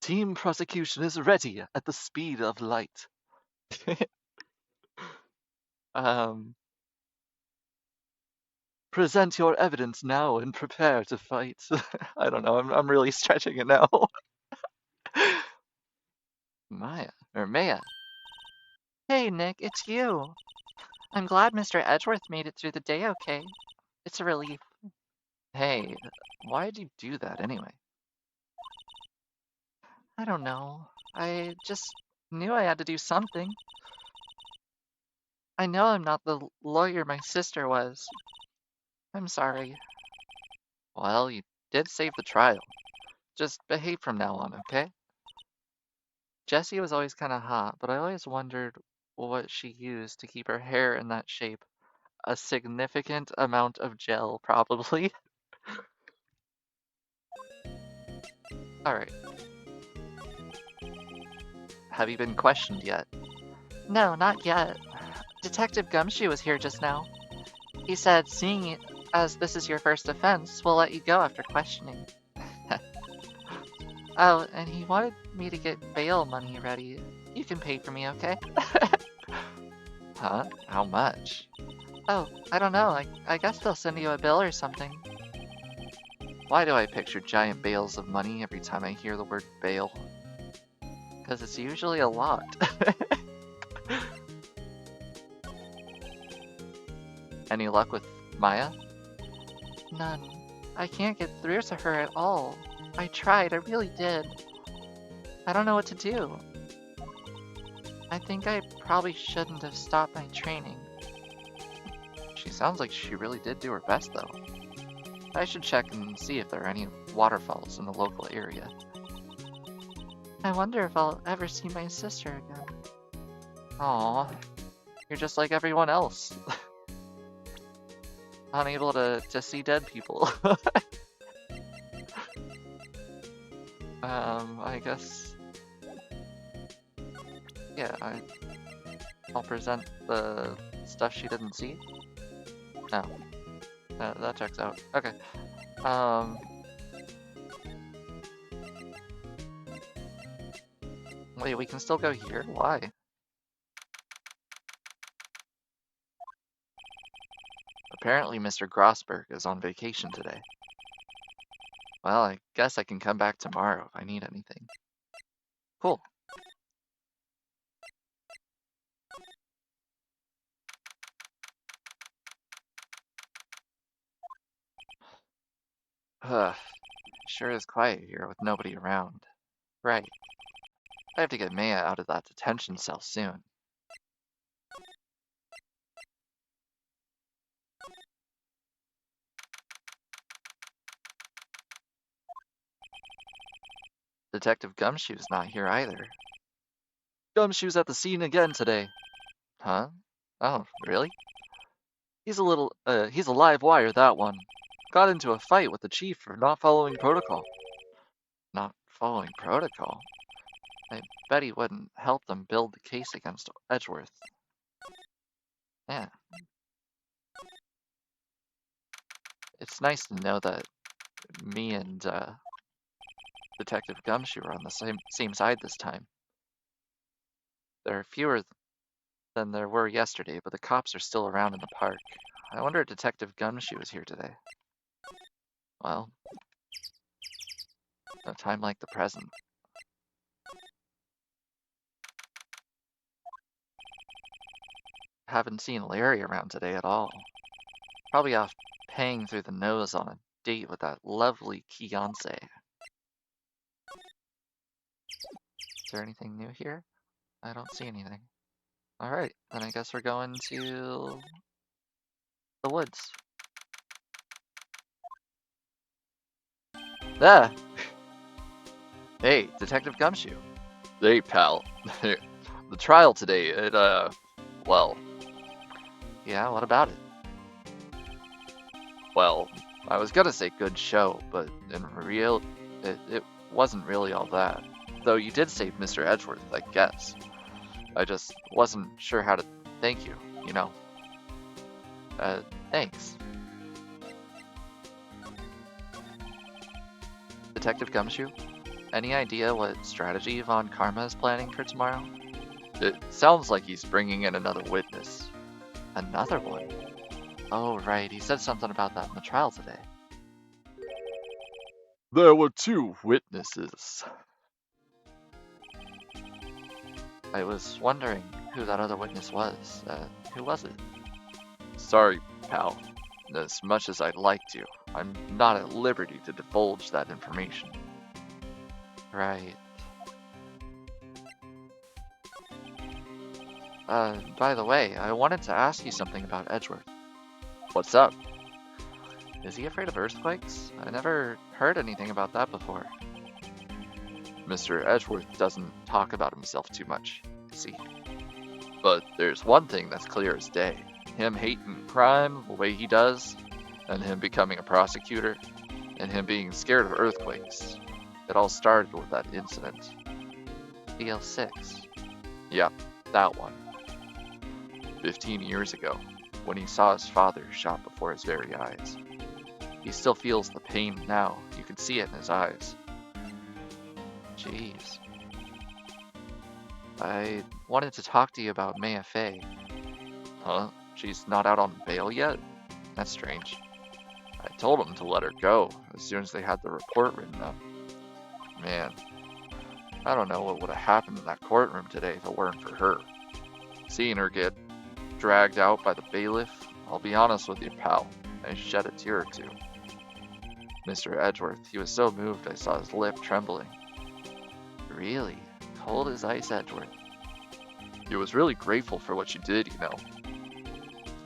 Team prosecution is ready at the speed of light. um, Present your evidence now and prepare to fight. I don't know, I'm really stretching it now. Maya. Hey, Nick, it's you. I'm glad Mr. Edgeworth made it through the day okay. It's a relief. Hey, why'd you do that anyway? I don't know. I just knew I had to do something. I know I'm not the lawyer my sister was. I'm sorry. Well, you did save the trial. Just behave from now on, okay? Jessie was always kind of hot, but I always wondered what she used to keep her hair in that shape. A significant amount of gel, probably. Alright. Have you been questioned yet? No, not yet. Detective Gumshoe was here just now. He said, seeing as this is your first offense, we'll let you go after questioning. Oh, and he wanted me to get bail money ready. You can pay for me, okay? Huh? How much? Oh, I don't know. I guess they'll send you a bill or something. Why do I picture giant bales of money every time I hear the word bail? Because it's usually a lot. Any luck with Maya? None. I can't get through to her at all. I tried, I really did. I don't know what to do. I think I probably shouldn't have stopped my training. She sounds like she really did do her best, though. I should check and see if there are any waterfalls in the local area. I wonder if I'll ever see my sister again. Aw, you're just like everyone else. Unable to see dead people. I guess... Yeah, I'll present the stuff she didn't see. No. That checks out. Okay. Wait, we can still go here? Why? Apparently Mr. Grossberg is on vacation today. Well, I guess I can come back tomorrow if I need anything. Cool. Ugh. Sure is quiet here with nobody around. Right. I have to get Maya out of that detention cell soon. Detective Gumshoe's not here either. Gumshoe's at the scene again today. Huh? Oh, really? He's a live wire, that one. Got into a fight with the chief for not following protocol. Not following protocol? I bet he wouldn't help them build the case against Edgeworth. Yeah. It's nice to know that me and, Detective Gumshoe are on the same side this time. There are fewer than there were yesterday, but the cops are still around in the park. I wonder if Detective Gumshoe is here today. Well, a time like the present. Haven't seen Larry around today at all. Probably off paying through the nose on a date with that lovely Kiance. Is there anything new here? I don't see anything. Alright, then I guess we're going to the woods. Ah! Hey, Detective Gumshoe. Hey, pal. The trial today, well... Yeah, what about it? Well, I was gonna say good show, but in real... It wasn't really all that. Though you did save Mr. Edgeworth, I guess. I just wasn't sure how to thank you, you know. Thanks. Detective Gumshoe? Any idea what strategy Von Karma is planning for tomorrow? It sounds like he's bringing in another witness. Another one? Oh, right, he said something about that in the trial today. There were 2 witnesses. I was wondering who that other witness was. Who was it? Sorry, pal. As much as I'd like to, I'm not at liberty to divulge that information. Right. By the way, I wanted to ask you something about Edgeworth. What's up? Is he afraid of earthquakes? I never heard anything about that before. Mr. Edgeworth doesn't talk about himself too much, see. But there's one thing that's clear as day. Him hating crime the way he does, and him becoming a prosecutor, and him being scared of earthquakes. It all started with that incident. DL6. Yep, that one. 15 years ago, when he saw his father shot before his very eyes. He still feels the pain now. You can see it in his eyes. Jeez. I wanted to talk to you about Maya Fey. Huh? She's not out on bail yet? That's strange. I told him to let her go as soon as they had the report written up. Man, I don't know what would have happened in that courtroom today if it weren't for her. Seeing her get dragged out by the bailiff, I'll be honest with you, pal, I shed a tear or two. Mr. Edgeworth, he was so moved I saw his lip trembling. Really? Cold as ice, Edgeworth. He was really grateful for what you did, you know.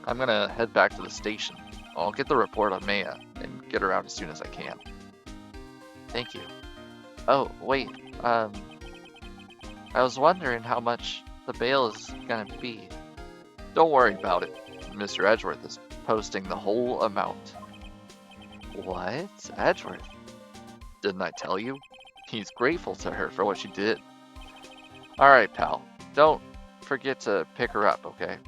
I'm gonna head back to the station. I'll get the report on Maya and get her out as soon as I can. Thank you. Oh, wait, I was wondering how much the bail is gonna be. Don't worry about it. Mr. Edgeworth is posting the whole amount. What? Edgeworth? Didn't I tell you? He's grateful to her for what she did. Alright, pal. Don't forget to pick her up, okay?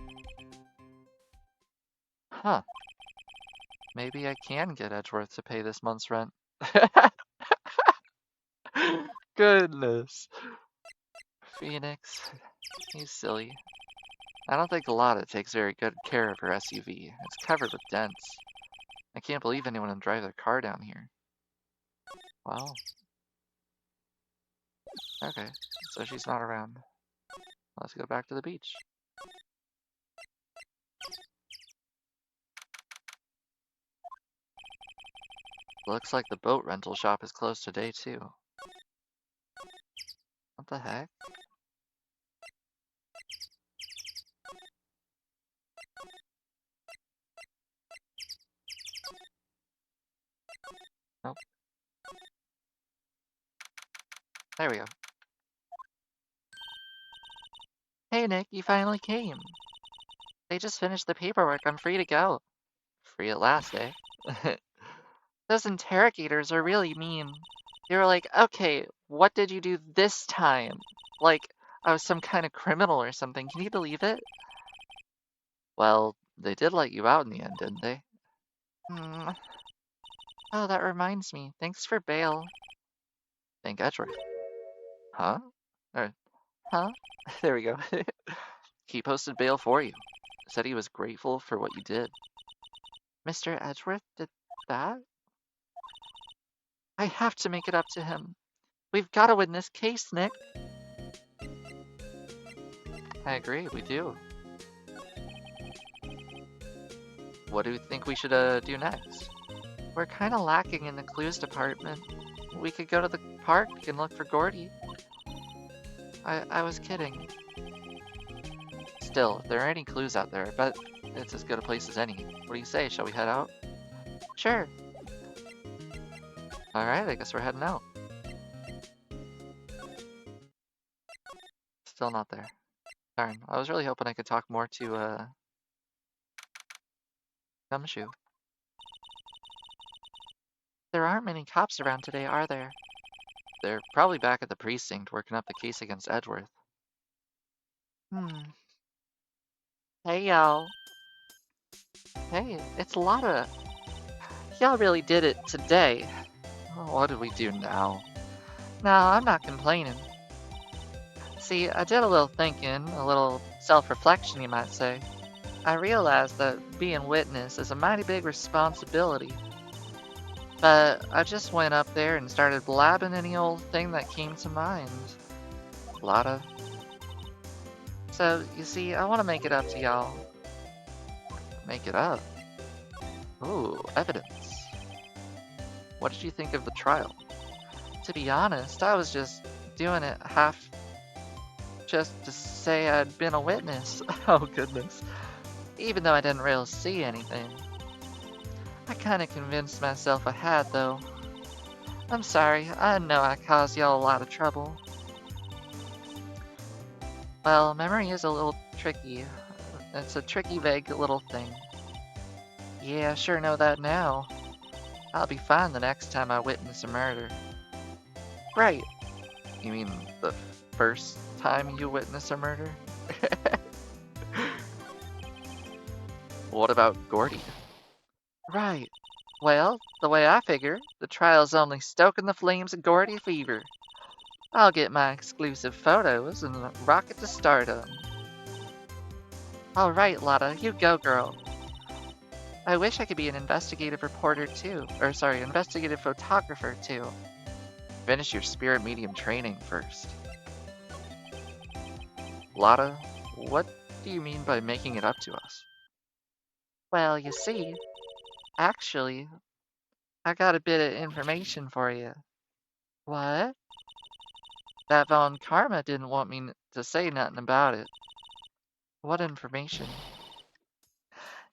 Huh. Maybe I can get Edgeworth to pay this month's rent. Goodness. Phoenix. He's silly. I don't think Lotta takes very good care of her SUV. It's covered with dents. I can't believe anyone would drive their car down here. Well. Okay, so she's not around. Let's go back to the beach. Looks like the boat rental shop is closed today, too. What the heck? Nope. There we go. Hey Nick, you finally came. They just finished the paperwork. I'm free to go. Free at last, eh? Those interrogators are really mean. They were like, okay, what did you do this time? Like, I was some kind of criminal or something. Can you believe it? Well, they did let you out in the end, didn't they? Hmm. Oh, that reminds me. Thanks for bail. Thank Edgeworth. Huh? Or, huh? There we go. He posted bail for you. Said he was grateful for what you did. Mr. Edgeworth did that? I have to make it up to him. We've got to win this case, Nick. I agree, we do. What do you think we should do next? We're kind of lacking in the clues department. We could go to the park and look for Gordy. I was kidding. Still, if there are any clues out there, I bet it's as good a place as any. What do you say, shall we head out? Sure. Alright, I guess we're heading out. Still not there. Darn, I was really hoping I could talk more to, Gumshoe. There aren't many cops around today, are there? They're probably back at the precinct working up the case against Edgeworth. Hey, y'all. Hey, it's Lotta. Y'all really did it today. What do we do now? No, I'm not complaining. See, I did a little thinking, a little self-reflection, you might say. I realized that being witness is a mighty big responsibility. But I just went up there and started blabbing any old thing that came to mind. Lotta. So, you see, I want to make it up to y'all. Make it up. Ooh, evidence. What did you think of the trial? To be honest, I was just doing it half just to say I'd been a witness. Oh, goodness. Even though I didn't really see anything. I kinda convinced myself I had, though. I'm sorry, I know I caused y'all a lot of trouble. Well, memory is a little tricky. It's a tricky, vague little thing. Yeah, I sure know that now. I'll be fine the next time I witness a murder. Right. You mean the first time you witness a murder? What about Gordy? Right. Well, the way I figure, the trial's only stoking the flames of Gordy fever. I'll get my exclusive photos and rocket to stardom. Alright, Lotta, you go, girl. I wish I could be an investigative reporter too. Or sorry, investigative photographer too. Finish your spirit medium training first. Lotta, what do you mean by making it up to us? Well, you see, actually, I got a bit of information for you. What? That Von Karma didn't want me to say nothing about it. What information?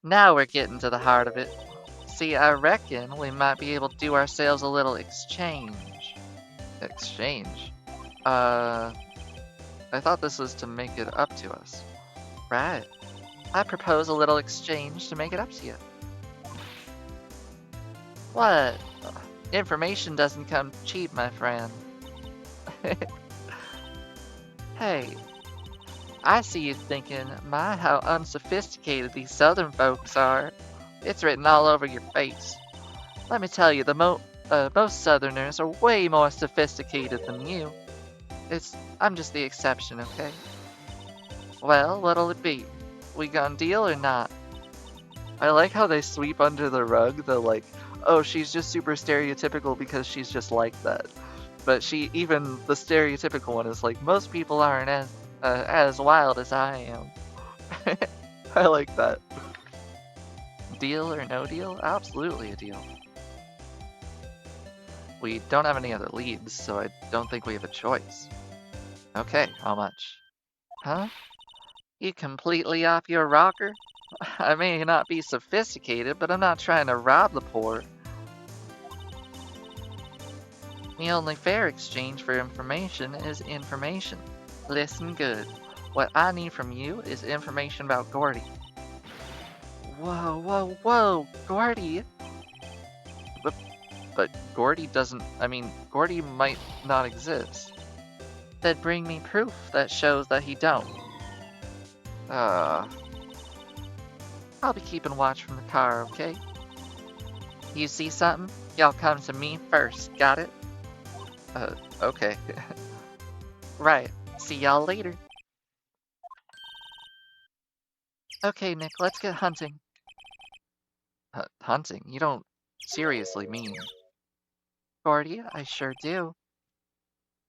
Now we're getting to the heart of it. See, I reckon we might be able to do ourselves a little exchange. Exchange? I thought this was to make it up to us. Right. I propose a little exchange to make it up to you. What? Information doesn't come cheap, my friend. Hey, I see you thinking, my, how unsophisticated these southern folks are. It's written all over your face. Let me tell you, most southerners are way more sophisticated than you. I'm just the exception, okay? Well, what'll it be? We gonna deal or not? I like how they sweep under the rug the like, oh, she's just super stereotypical because she's just like that. But even the stereotypical one is like, most people aren't as wild as I am. I like that. Deal or no deal? Absolutely a deal. We don't have any other leads, so I don't think we have a choice. Okay, how much? Huh? You completely off your rocker? I may not be sophisticated, but I'm not trying to rob the poor. The only fair exchange for information is information. Listen good. What I need from you is information about Gordy. Whoa, whoa, whoa, Gordy! But Gordy doesn't, Gordy might not exist. Then bring me proof that shows that he don't. I'll be keeping watch from the car, okay? You see something? Y'all come to me first, got it? Okay. Right. See y'all later. Okay, Nick, let's get hunting. Hunting? You don't seriously mean... Gordy, I sure do.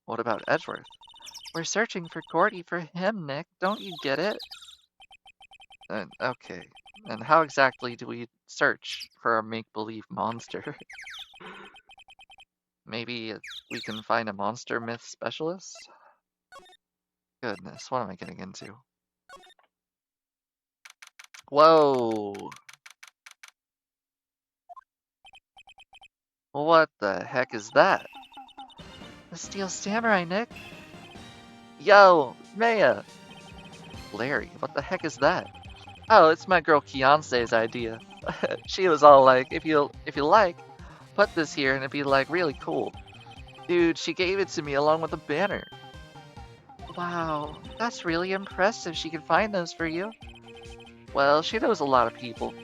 What about Edgeworth? We're searching for Gordy for him, Nick. Don't you get it? Okay. And how exactly do we search for a make-believe monster? Maybe we can find a monster myth specialist? Goodness, what am I getting into? Whoa! What the heck is that? The Steel Samurai, Nick. Yo, Maya! Larry, what the heck is that? Oh, it's my girl Kiance's idea. She was all like, if you like, put this here and it'd be like really cool. Dude, she gave it to me along with the banner. Wow, that's really impressive she can find those for you. Well, she knows a lot of people.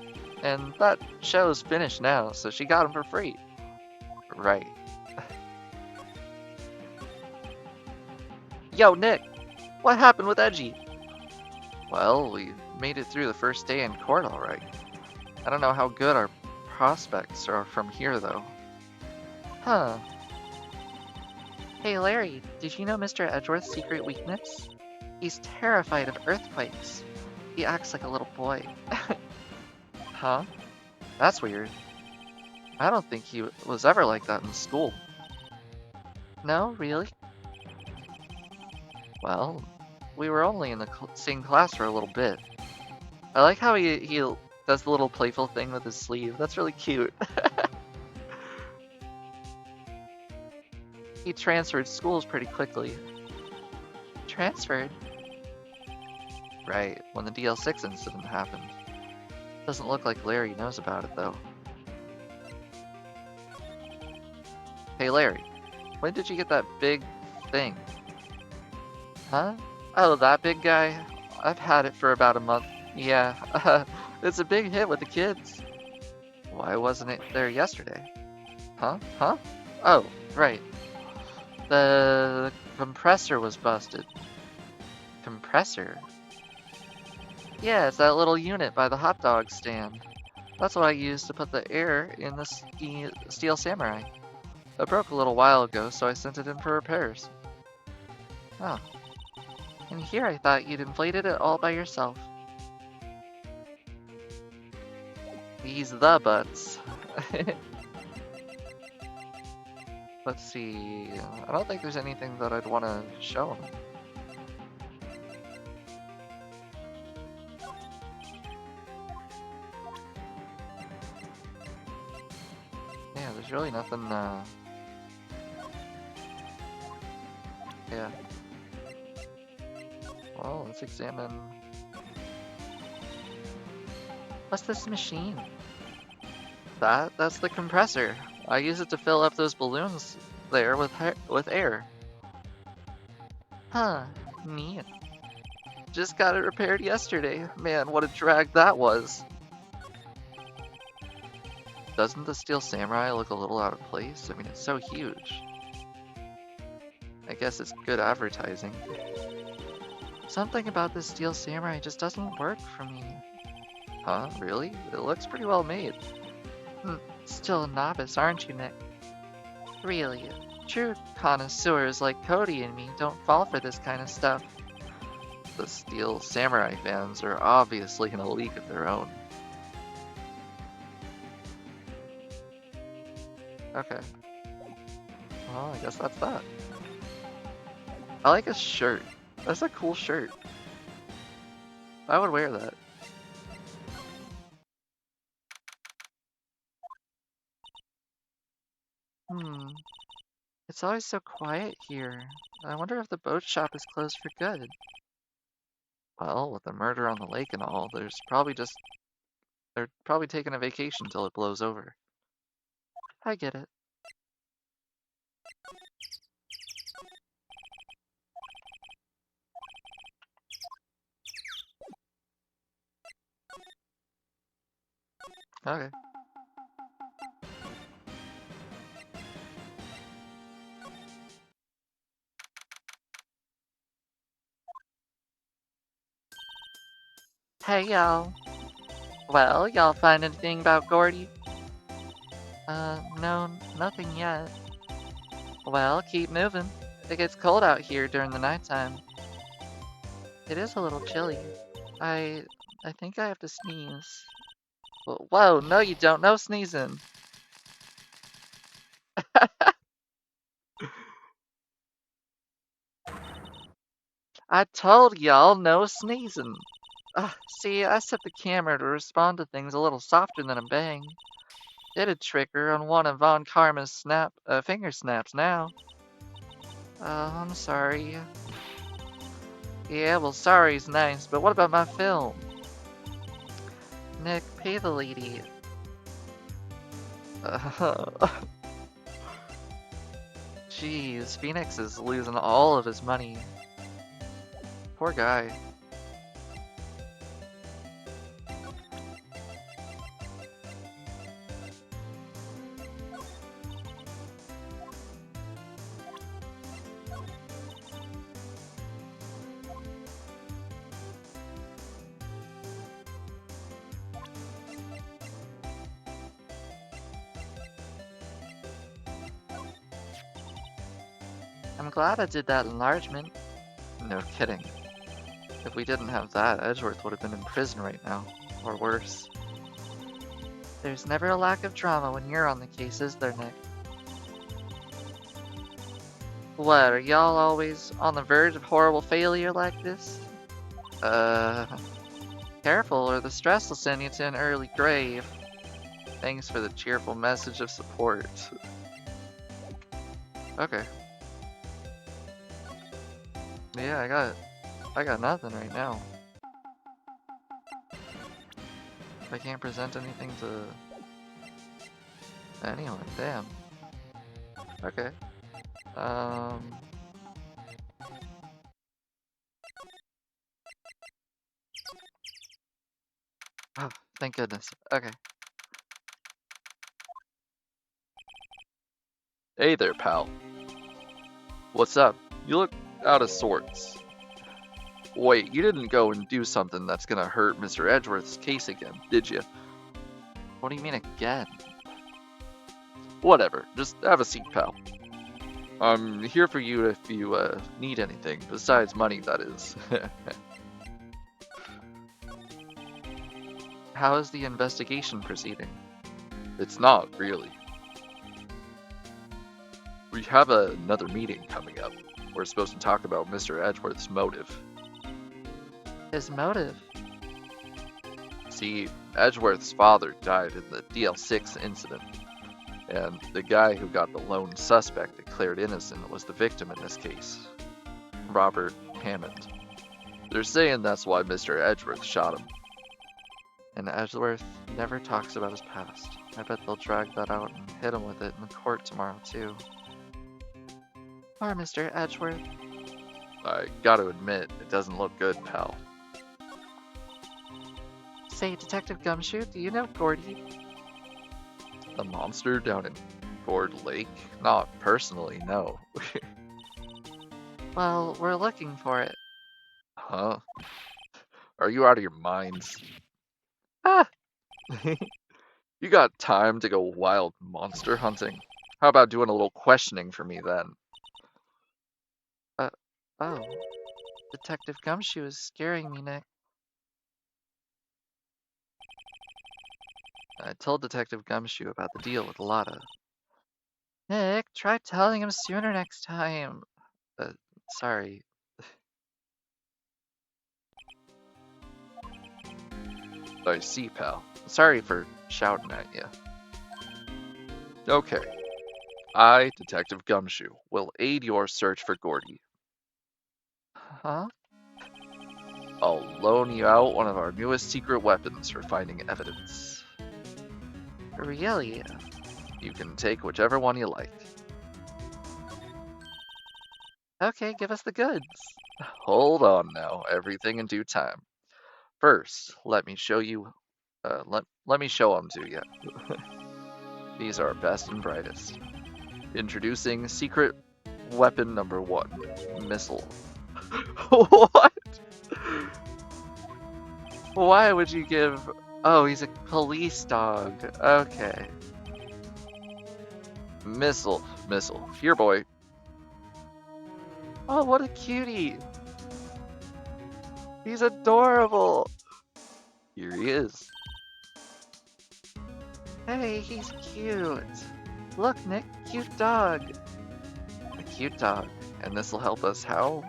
And that show's finished now, so she got them for free. Right. Yo, Nick, what happened with Edgy? Well, we made it through the first day in court all right. I don't know how good our prospects are from here, though. Huh. Hey Larry, did you know Mr. Edgeworth's secret weakness? He's terrified of earthquakes. He acts like a little boy. Huh? That's weird. I don't think he was ever like that in school. No, really? Well, we were only in the same class for a little bit. I like how he does the little playful thing with his sleeve. That's really cute. He transferred schools pretty quickly. Transferred? Right, when the DL6 incident happened. Doesn't look like Larry knows about it, though. Hey Larry, when did you get that big thing? Huh? Oh, that big guy? I've had it for about a month. Yeah, it's a big hit with the kids. Why wasn't it there yesterday? Huh? Huh? Oh, right. The compressor was busted. Compressor? Yeah, it's that little unit by the hot dog stand. That's what I used to put the air in the Steel Samurai. It broke a little while ago, so I sent it in for repairs. Oh. And here I thought you'd inflated it all by yourself. These the butts. Let's see. I don't think there's anything that I'd want to show him. Yeah, there's really nothing, yeah. Well, let's examine... What's this machine? That's the compressor. I use it to fill up those balloons there with air. Huh. Neat. Just got it repaired yesterday. Man, what a drag that was. Doesn't the Steel Samurai look a little out of place? I mean, it's so huge. I guess it's good advertising. Something about this Steel Samurai just doesn't work for me. Huh? Really? It looks pretty well made. Still a novice, aren't you, Nick? Really, true connoisseurs like Cody and me don't fall for this kind of stuff. The Steel Samurai fans are obviously in a league of their own. Okay. Well, I guess that's that. I like his shirt. That's a cool shirt. I would wear that. It's always so quiet here. I wonder if the boat shop is closed for good. Well, with the murder on the lake and all, they're probably taking a vacation till it blows over. I get it. Okay. Hey, y'all. Well, y'all find anything about Gordy? No, nothing yet. Well, keep moving. It gets cold out here during the nighttime. It is a little chilly. I think I have to sneeze. Whoa, no you don't. No sneezing. I told y'all no sneezing. See, I set the camera to respond to things a little softer than a bang. It'd trigger on one of Von Karma's finger snaps now. I'm sorry. Yeah, well, sorry's nice, but what about my film? Nick, pay the lady. Jeez, Phoenix is losing all of his money. Poor guy. I'm glad I did that enlargement. No kidding. If we didn't have that, Edgeworth would have been in prison right now. Or worse. There's never a lack of drama when you're on the case, is there, Nick? What, are y'all always on the verge of horrible failure like this? Careful, or the stress will send you to an early grave. Thanks for the cheerful message of support. Okay. Yeah, I got nothing right now. I can't present anything to anyone, damn. Okay. Oh, thank goodness. Okay. Hey there, pal. What's up? You look out of sorts. Wait, you didn't go and do something that's gonna hurt Mr. Edgeworth's case again, did you? What do you mean again? Whatever, just have a seat, pal. I'm here for you if you need anything, besides money, that is. How is the investigation proceeding? It's not, really. We have another meeting coming up. We're supposed to talk about Mr. Edgeworth's motive. His motive? See, Edgeworth's father died in the DL6 incident, and the guy who got the lone suspect declared innocent was the victim in this case, Robert Hammond. They're saying that's why Mr. Edgeworth shot him. And Edgeworth never talks about his past. I bet they'll drag that out and hit him with it in the court tomorrow, too. Poor Mr. Edgeworth. I gotta admit, it doesn't look good, pal. Say, Detective Gumshoe, do you know Gordy? A monster down in Gourd Lake? Not personally, no. Well, we're looking for it. Huh? Are you out of your minds? Ah! You got time to go wild monster hunting? How about doing a little questioning for me then? Oh. Detective Gumshoe is scaring me, Nick. I told Detective Gumshoe about the deal with Lotta. Nick, try telling him sooner next time. Sorry. I see, pal. Sorry for shouting at you. Okay. I, Detective Gumshoe, will aid your search for Gordy. Huh? I'll loan you out one of our newest secret weapons for finding evidence. Really? You can take whichever one you like. Okay, give us the goods. Hold on now, everything in due time. First, let me show you. Let me show them to you. These are best and brightest. Introducing secret weapon number 1, missile. What? Why would you give? Oh, he's a police dog. Okay. Missile. Here, boy. Oh, what a cutie. He's adorable. Here he is. Hey, he's cute. Look, Nick, cute dog. A cute dog. And this will help us how?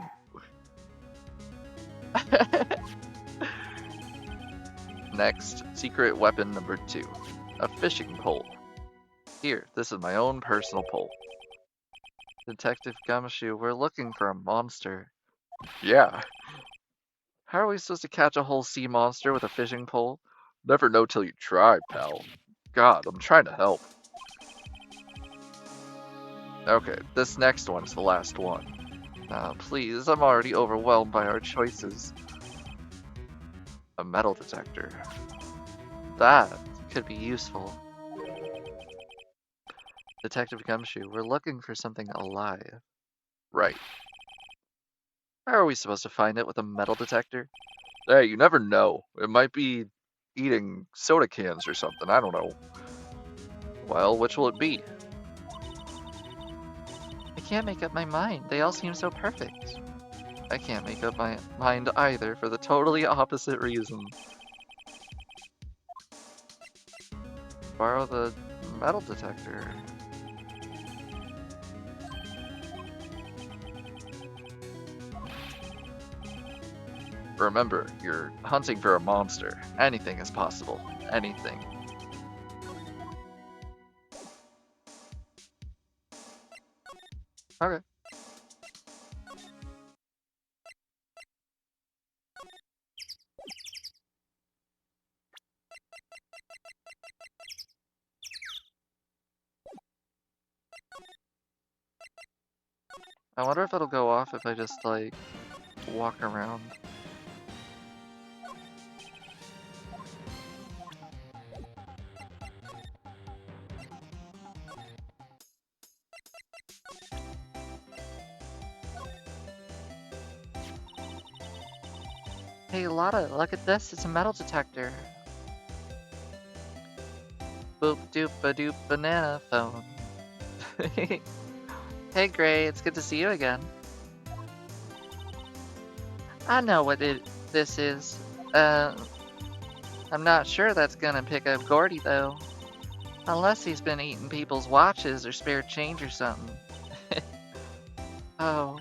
Next, secret weapon number 2. A fishing pole. Here, this is my own personal pole. Detective Gumshoe, we're looking for a monster. Yeah. How are we supposed to catch a whole sea monster with a fishing pole? Never know till you try, pal. God, I'm trying to help. Okay, this next one's the last one. Please, I'm already overwhelmed by our choices. A metal detector. That could be useful. Detective Gumshoe, we're looking for something alive. Right. How are we supposed to find it with a metal detector? Hey, you never know. It might be eating soda cans or something, I don't know. Well, which will it be? I can't make up my mind. They all seem so perfect. I can't make up my mind either for the totally opposite reason. Borrow the metal detector. Remember, you're hunting for a monster. Anything is possible. Anything. Okay. I wonder if it'll go off if I just, like, walk around. Hey Lotta, look at this. It's a metal detector. Boop doop a doop banana phone. Hey Gray, it's good to see you again. I know what this is. I'm not sure that's gonna pick up Gordy though. Unless he's been eating people's watches or spare change or something. Oh,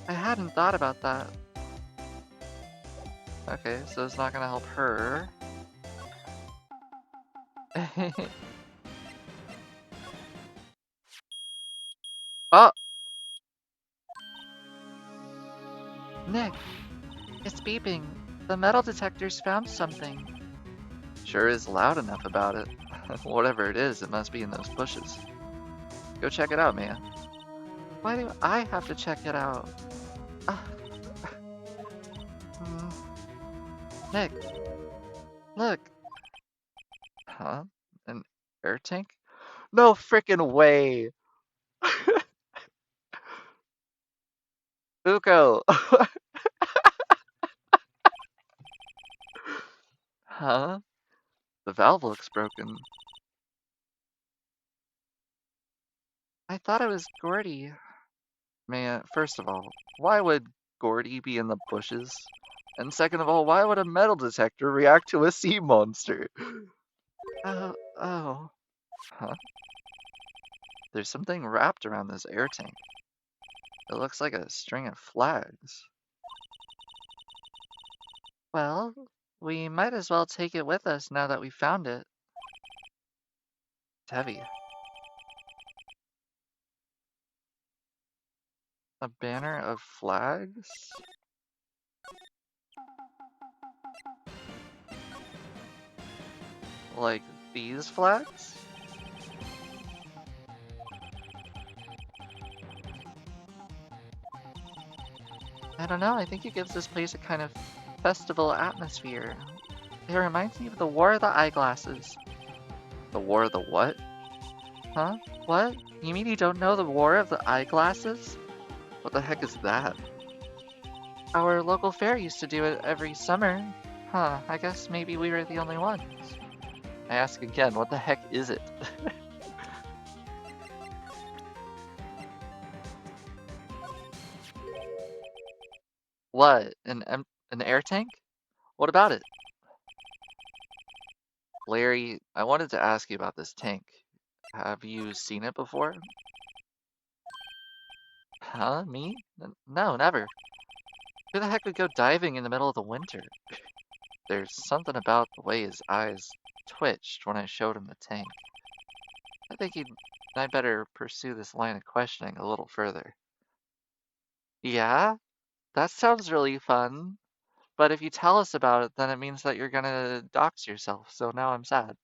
I hadn't thought about that. Okay, so it's not gonna help her. Oh! Nick, it's beeping. The metal detector's found something. Sure is loud enough about it. Whatever it is, it must be in those bushes. Go check it out, Mia. Why do I have to check it out? Nick, look. Huh? An air tank? No frickin' way! Uko! Huh? The valve looks broken. I thought it was Gordy. Mia, first of all, why would Gordy be in the bushes? And second of all, why would a metal detector react to a sea monster? Oh. Huh? There's something wrapped around this air tank. It looks like a string of flags. Well, we might as well take it with us now that we found it. It's heavy. A banner of flags? Like these flags? I don't know, I think it gives this place a kind of festival atmosphere. It reminds me of the War of the Eyeglasses. The War of the what? Huh? What? You mean you don't know the War of the Eyeglasses? What the heck is that? Our local fair used to do it every summer. Huh, I guess maybe we were the only ones. I ask again, what the heck is it? What? An air tank? What about it? Larry, I wanted to ask you about this tank. Have you seen it before? Huh? Me? No, never. Who the heck would go diving in the middle of the winter? There's something about the way his eyes twitched when I showed him the tank. I think I'd better pursue this line of questioning a little further. Yeah? That sounds really fun. But if you tell us about it, then it means that you're gonna dox yourself, so now I'm sad.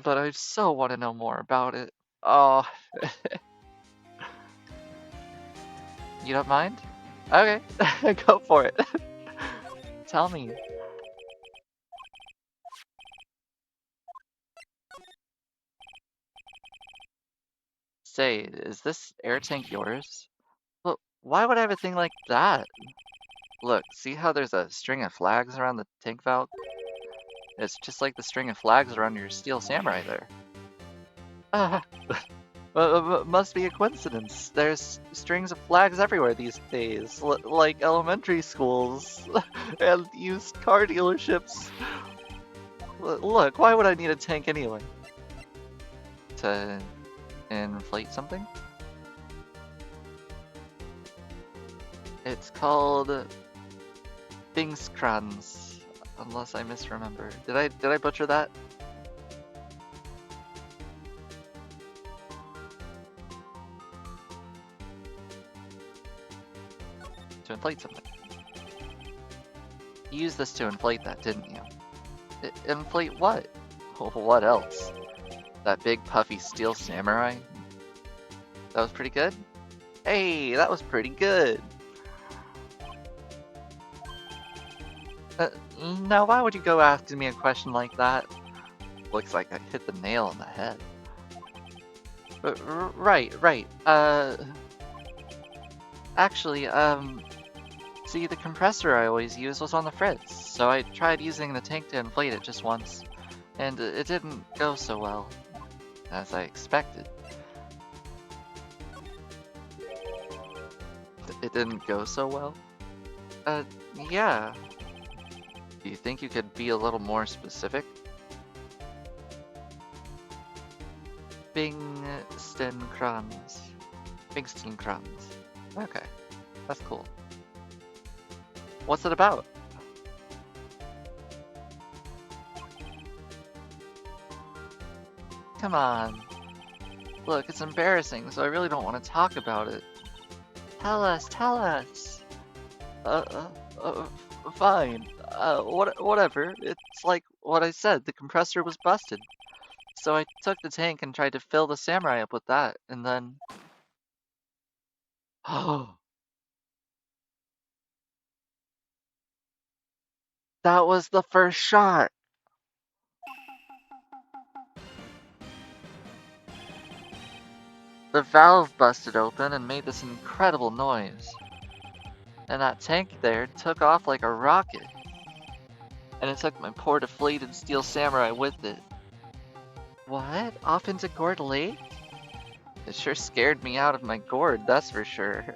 But I so want to know more about it. Oh, you don't mind? Okay, go for it. Tell me. Say, is this air tank yours? Well, why would I have a thing like that? Look, see how there's a string of flags around the tank valve? It's just like the string of flags around your steel samurai there. Must be a coincidence. There's strings of flags everywhere these days, like elementary schools and used car dealerships. Look, why would I need a tank anyway? To inflate something? It's called Bingskranz, unless I misremember. Did I butcher that? To inflate something. You used this to inflate that, didn't you? Inflate what? What else? That big puffy steel samurai? That was pretty good? Hey, that was pretty good! Now why would you go asking me a question like that? Looks like I hit the nail on the head. Right. Actually, see, the compressor I always use was on the fritz, so I tried using the tank to inflate it just once, and it didn't go so well, as I expected. It didn't go so well? Yeah. Do you think you could be a little more specific? Bingstenkranz. Bingstenkranz. Okay, that's cool. What's it about? Come on. Look, it's embarrassing, so I really don't want to talk about it. Tell us, tell us! Fine. Whatever. It's like what I said, the compressor was busted. So I took the tank and tried to fill the samurai up with that, and then... Oh! That was the first shot! The valve busted open and made this incredible noise. And that tank there took off like a rocket. And it took my poor deflated steel samurai with it. What? Off into Gourd Lake? It sure scared me out of my gourd, that's for sure.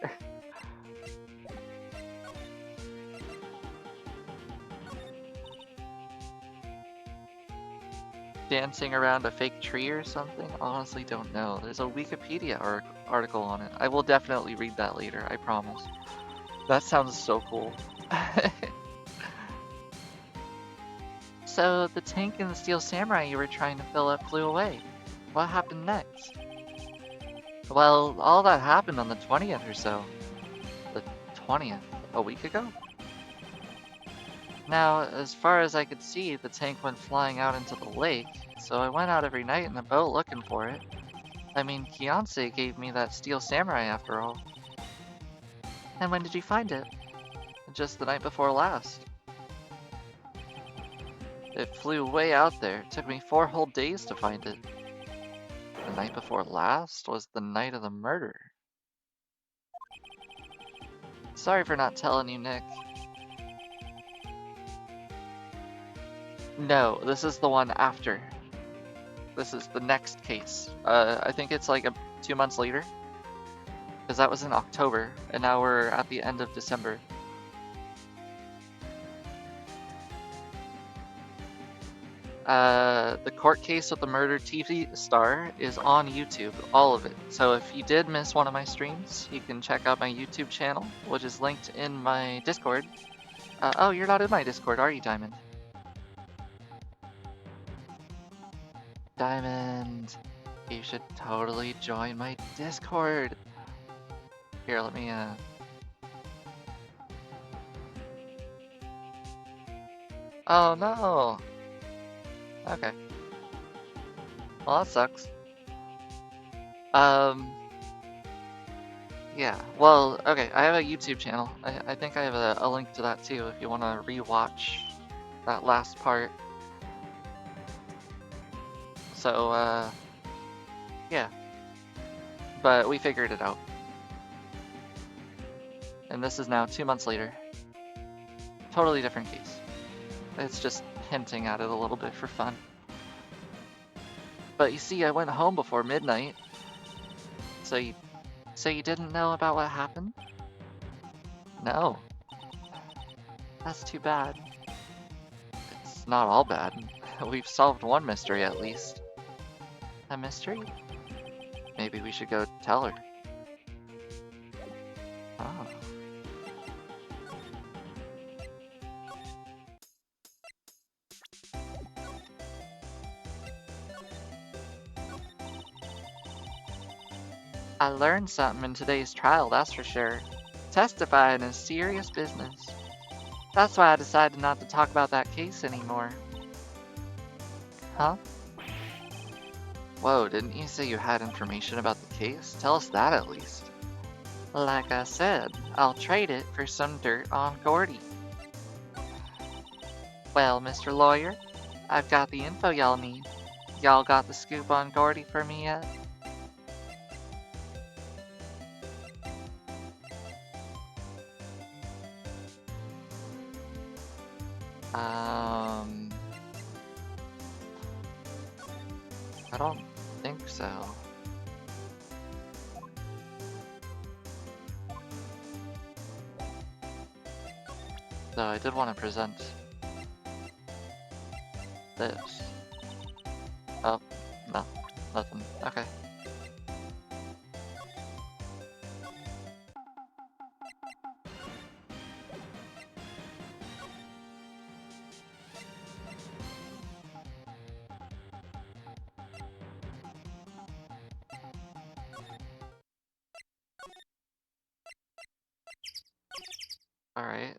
Dancing around a fake tree or something? Honestly don't know. There's a Wikipedia article on it. I will definitely read that later, I promise. That sounds so cool. So the tank and the steel samurai you were trying to fill up flew away. What happened next? Well, all that happened on the 20th or so. The 20th? A week ago? Now, as far as I could see, the tank went flying out into the lake, so I went out every night in the boat looking for it. I mean, Fiance gave me that steel samurai after all. And when did you find it? Just the night before last. It flew way out there. It took me 4 whole days to find it. The night before last was the night of the murder. Sorry for not telling you, Nick. No, this is the one after. This is the next case. I think it's like 2 months later. Because that was in October, and now we're at the end of December. The court case with the murdered TV star is on YouTube, all of it. So if you did miss one of my streams, you can check out my YouTube channel, which is linked in my Discord. Oh, you're not in my Discord, are you, Diamond? Diamond, you should totally join my Discord. Here, let me, Oh no! Okay. Well, that sucks. Yeah, well, okay, I have a YouTube channel. I think I have a link to that too if you want to rewatch that last part. So, yeah. But we figured it out. And this is now 2 months later. Totally different case. It's just hinting at it a little bit for fun. But you see, I went home before midnight. So you didn't know about what happened? No, That's too bad. it's not all bad. We've solved one mystery at least. A mystery? Maybe we should go tell her. Oh. I learned something in today's trial, that's for sure. Testifying is serious business. That's why I decided not to talk about that case anymore. Huh? Whoa, didn't you say you had information about the case? Tell us that at least. Like I said, I'll trade it for some dirt on Gordy. Well, Mr. Lawyer, I've got the info y'all need. Y'all got the scoop on Gordy for me yet? I don't think so. Though I did want to present this. Oh, no, nothing. Okay. Alright.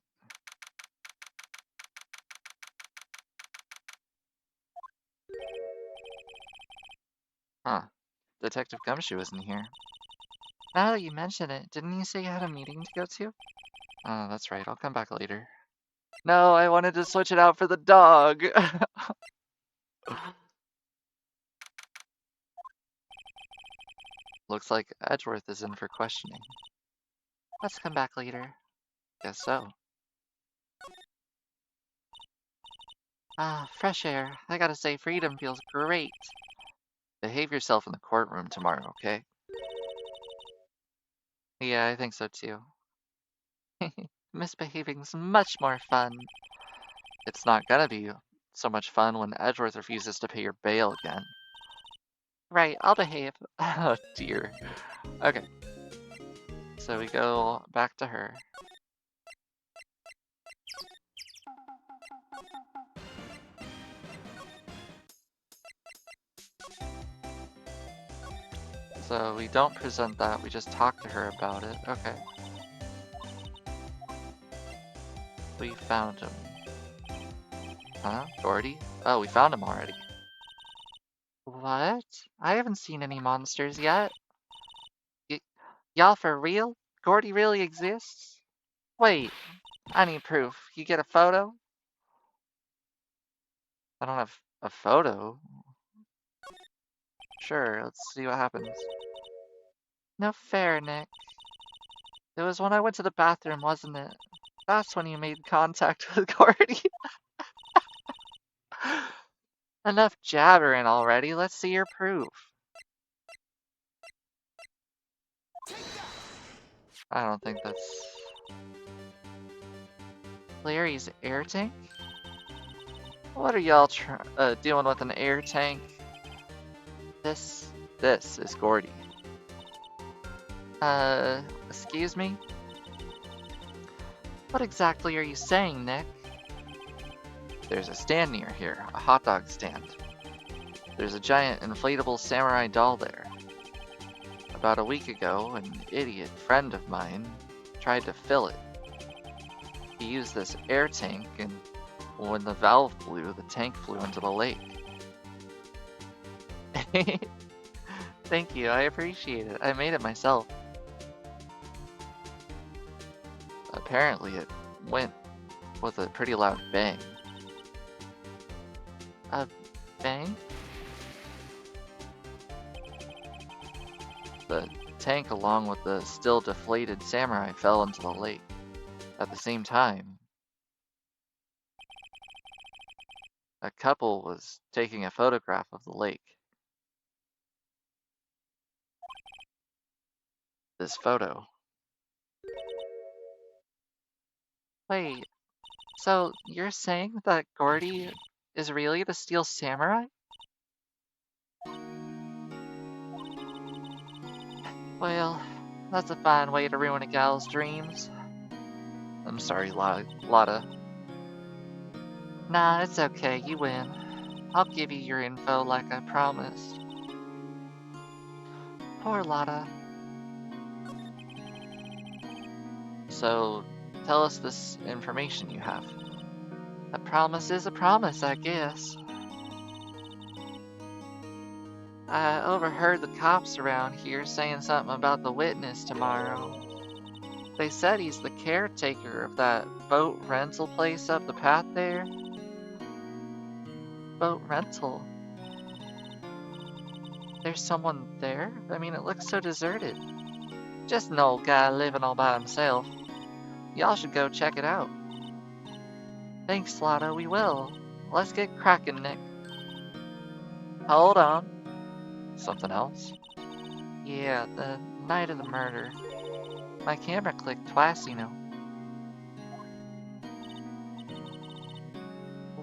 Huh. Detective Gumshoe isn't here. Now that you mention it, didn't you say you had a meeting to go to? Oh, that's right. I'll come back later. No, I wanted to switch it out for the dog. Looks like Edgeworth is in for questioning. Let's come back later. Guess so. Ah, fresh air. I gotta say, freedom feels great. Behave yourself in the courtroom tomorrow, okay? Yeah, I think so too. Misbehaving's much more fun. It's not gonna be so much fun when Edgeworth refuses to pay your bail again. Right, I'll behave. Oh dear. Okay. So we go back to her. So we don't present that, we just talk to her about it. Okay. We found him. Huh? Gordy? Oh, we found him already. What? I haven't seen any monsters yet. Y'all for real? Gordy really exists? Wait, I need proof. You get a photo? I don't have a photo. Sure, let's see what happens. No fair, Nick. It was when I went to the bathroom, wasn't it? That's when you made contact with Gordy. Enough jabbering already. Let's see your proof. I don't think that's... Larry's air tank? What are y'all doing with an air tank? This, This is Gordy. excuse me? What exactly are you saying, Nick? There's a stand near here, a hot dog stand. There's a giant inflatable samurai doll there. About a week ago, an idiot friend of mine tried to fill it. He used this air tank, and when the valve blew, the tank flew into the lake. Thank you, I appreciate it. I made it myself. Apparently, it went with a pretty loud bang. A bang? The tank, along with the still deflated samurai, fell into the lake. At the same time, a couple was taking a photograph of the lake. This photo. Wait, so you're saying that Gordy is really the Steel Samurai? Well, that's a fine way to ruin a gal's dreams. I'm sorry, Lotta. Nah, it's okay, you win. I'll give you your info like I promised. Poor Lotta. So, tell us this information you have. A promise is a promise, I guess. I overheard the cops around here saying something about the witness tomorrow. They said he's the caretaker of that boat rental place up the path there. Boat rental? There's someone there? I mean, it looks so deserted. Just an old guy living all by himself. Y'all should go check it out. Thanks, Lotto, we will. Let's get cracking, Nick. Hold on. Something else? Yeah, the night of the murder. My camera clicked twice, you know.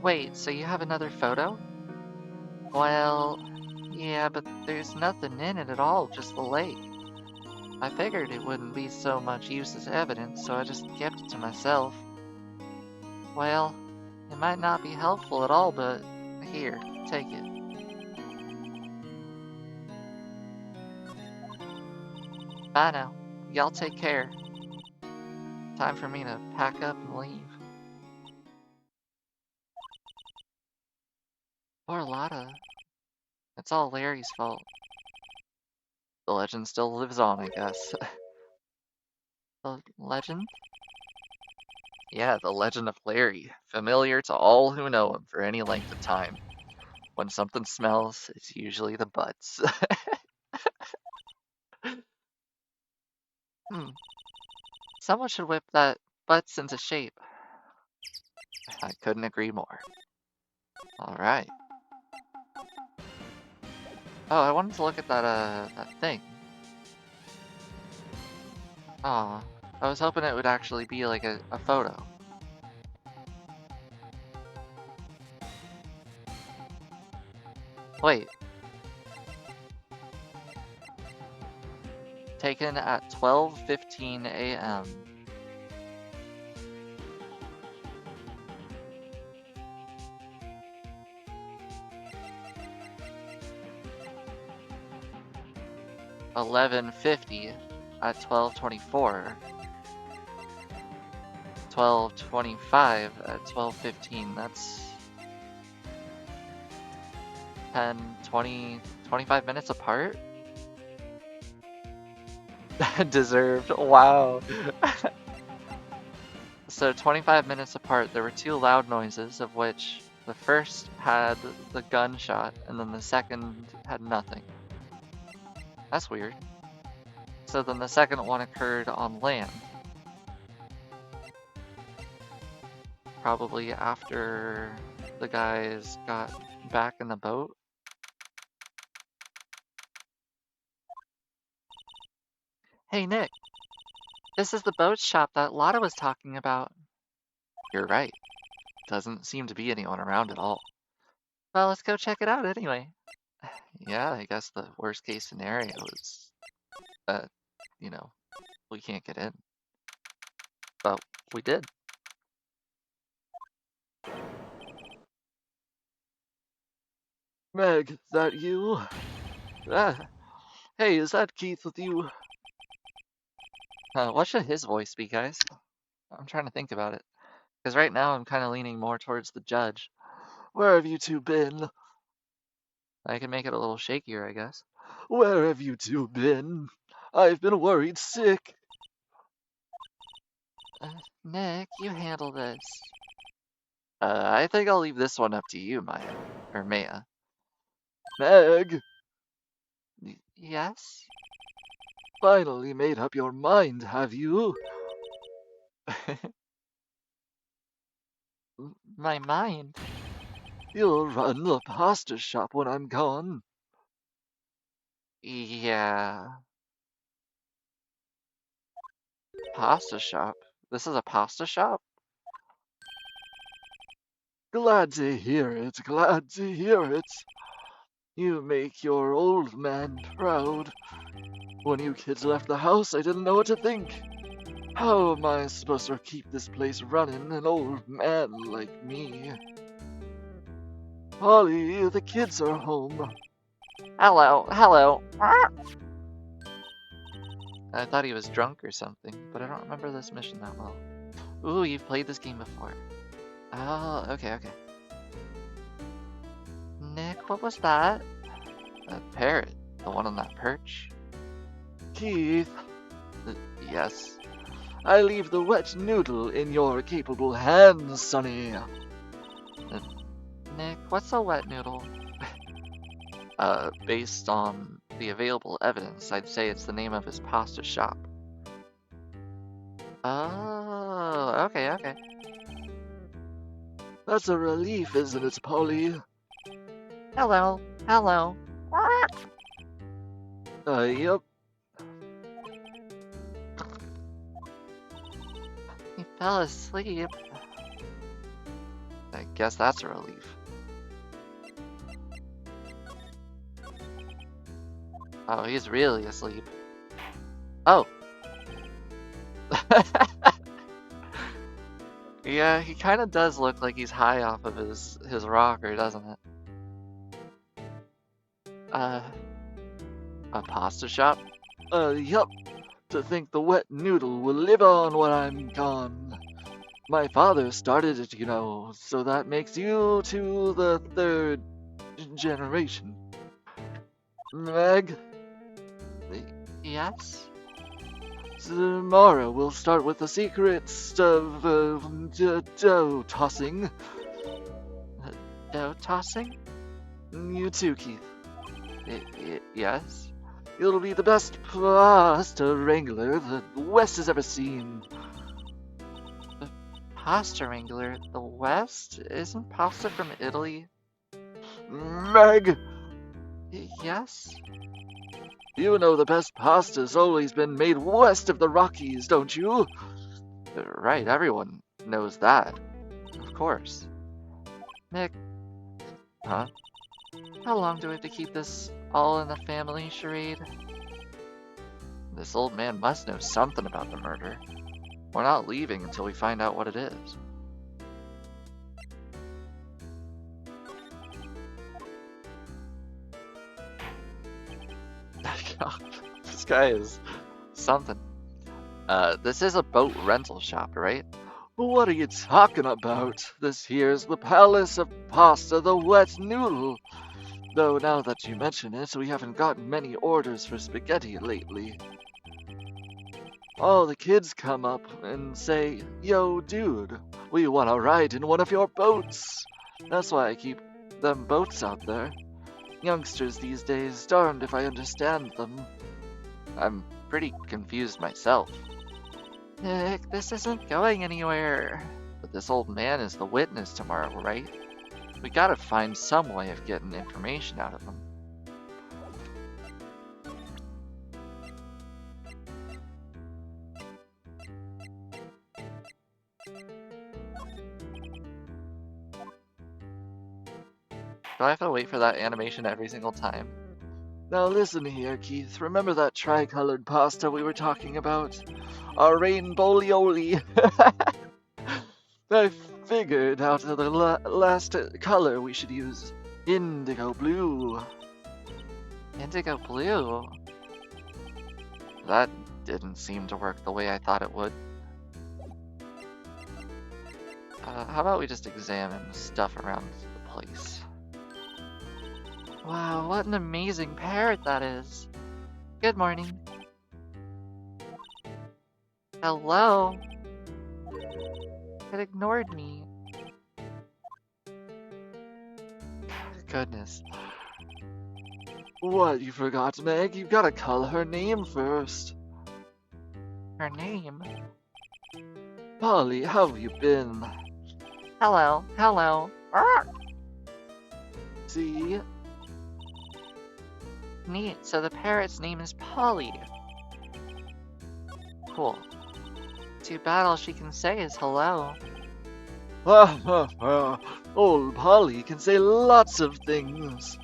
Wait, so you have another photo? Well, yeah, but there's nothing in it at all, just the lake. I figured it wouldn't be so much use as evidence, so I just kept it to myself. Well, it might not be helpful at all, but here, take it. Bye now. Y'all take care. Time for me to pack up and leave. Poor Lotta. It's all Larry's fault. The legend still lives on, I guess. The legend? Yeah, the legend of Larry, familiar to all who know him for any length of time. When something smells, it's usually the butts. Hmm. Someone should whip that butts into shape. I couldn't agree more. Alright. Oh, I wanted to look at that thing. Aw, I was hoping it would actually be like a photo. Wait. Taken at 12:15 a.m. $11.50 at 12:24. 12:25 at 12:15. That's 10, 20, 25 minutes apart? Deserved. Wow. So 25 minutes apart, there were two loud noises, of which the first had the gunshot, and then the second had nothing. That's weird. So then the second one occurred on land. Probably after the guys got back in the boat. Hey Nick, this is the boat shop that Lotta was talking about. You're right. Doesn't seem to be anyone around at all. Well, let's go check it out anyway. Yeah, I guess the worst case scenario is, you know, we can't get in. But we did. Meg, that you? Ah, hey, is that Keith with you? What should his voice be, guys? I'm trying to think about it. Because right now I'm kind of leaning more towards the judge. Where have you two been? I can make it a little shakier, I guess. Where have you two been? I've been worried sick. Nick, you handle this. I think I'll leave this one up to you, Maya. Or Maya. Meg! Yes? Finally made up your mind, have you? My mind? You'll run the pasta shop when I'm gone. Yeah. Pasta shop? This is a pasta shop? Glad to hear it, glad to hear it. You make your old man proud. When you kids left the house, I didn't know what to think. How am I supposed to keep this place running, an old man like me? Polly, the kids are home. Hello, hello. I thought he was drunk or something, but I don't remember this mission that well. Ooh, you've played this game before. Oh, okay. Nick, what was that? A parrot. The one on that perch? Keith, Yes. I leave the wet noodle in your capable hands, Sonny. Nick, what's a wet noodle? Based on the available evidence, I'd say it's the name of his pasta shop. Oh, okay. That's a relief, isn't it, Polly? Hello. Yep. He fell asleep. I guess that's a relief. Oh, he's really asleep. Oh! Yeah, he kind of does look like he's high off of his rocker, doesn't it? A pasta shop? Yep. To think the wet noodle will live on when I'm gone. My father started it, you know, so that makes you to the third generation. Meg, Yes? tomorrow we'll start with the secrets of dough tossing. Dough tossing? You too, Keith. Yes? You'll be the best pasta wrangler the West has ever seen. Pasta wrangler? The West? Isn't pasta from Italy? Meg, Yes? you know the best pasta's always been made west of the Rockies, don't you? Right, everyone knows that. Of course. Nick, Huh? how long do we have to keep this all in the family charade? This old man must know something about the murder. We're not leaving until we find out what it is. This guy is something. This is a boat rental shop, right? What are you talking about? This here's the Palace of Pasta, the wet noodle. Though now that you mention it, we haven't gotten many orders for spaghetti lately. All the kids come up and say, "Yo, dude, we want to ride in one of your boats." That's why I keep them boats out there. Youngsters these days, darned if I understand them. I'm pretty confused myself. Nick, this isn't going anywhere. But this old man is the witness tomorrow, right? We gotta find some way of getting information out of him. Do I have to wait for that animation every single time? Now listen here, Keith. Remember that tricolored pasta we were talking about? Our rainbow-lioli. I figured out the last color we should use. Indigo blue. Indigo blue? That didn't seem to work the way I thought it would. How about we just examine stuff around the place? Wow, what an amazing parrot that is. Good morning. Hello? It ignored me. Goodness. What, you forgot, Meg? You gotta call her name first. Her name? Polly, how have you been? Hello. Arr! See? Neat, so the parrot's name is Polly. Cool. Too bad all she can say is hello. Old Polly can say lots of things.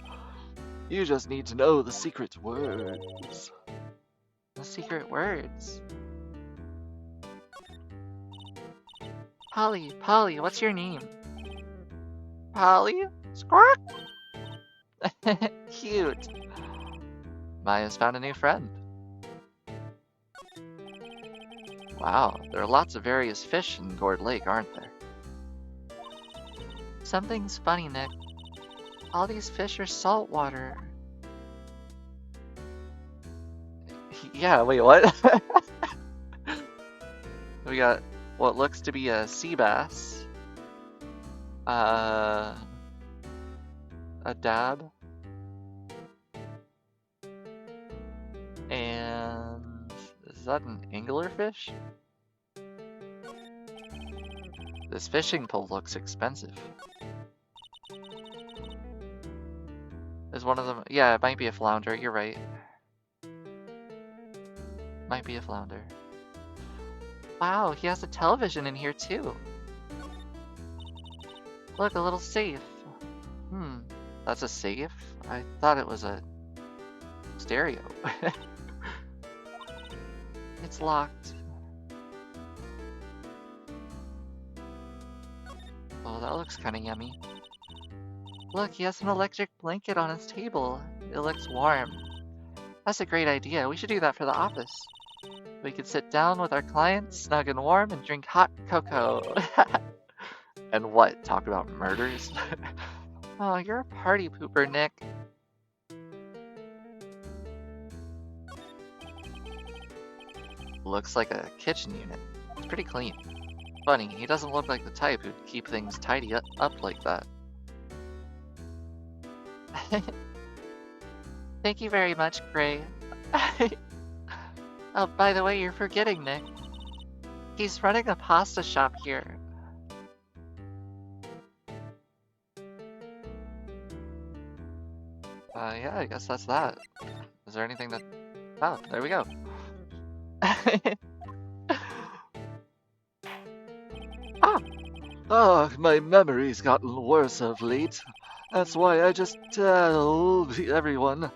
You just need to know the secret words. The secret words. Polly, what's your name? Polly? Squawk! Cute. Maya's found a new friend. Wow, there are lots of various fish in Gourd Lake, aren't there? Something's funny, Nick. All these fish are saltwater. Yeah, wait, what? We got what looks to be a sea bass. A dab. And is that an anglerfish? This fishing pole looks expensive. Is one of them? Yeah, it might be a flounder. You're right. Might be a flounder. Wow, he has a television in here too. Look, a little safe. That's a safe? I thought it was a stereo. It's locked. Oh, that looks kind of yummy. Look, he has an electric blanket on his table. It looks warm. That's a great idea. We should do that for the office. We could sit down with our clients, snug and warm, and drink hot cocoa. And what? Talk about murders? Oh, you're a party pooper, Nick. Looks like a kitchen unit. It's pretty clean. Funny, he doesn't look like the type who'd keep things tidy up like that. Thank you very much, Gray. Oh, by the way, you're forgetting, Nick. He's running a pasta shop here. Yeah, I guess that's that. Is there anything that... Oh, there we go. My memory's gotten worse of late. That's why I just tell everyone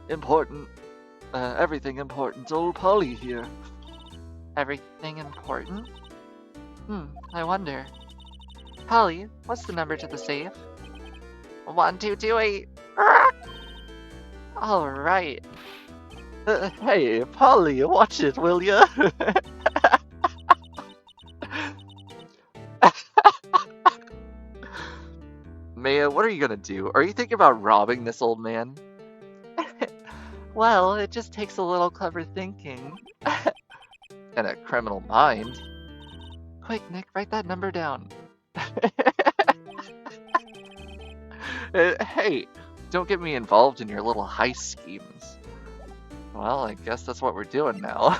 everything important to old Polly here. Everything important? I wonder. Polly, what's the number to the safe? 1228. All right. Hey, Polly, watch it, will ya? Maya, what are you gonna do? Are you thinking about robbing this old man? Well, it just takes a little clever thinking. And a criminal mind? Quick, Nick, write that number down. Hey, don't get me involved in your little heist schemes. Well, I guess that's what we're doing now.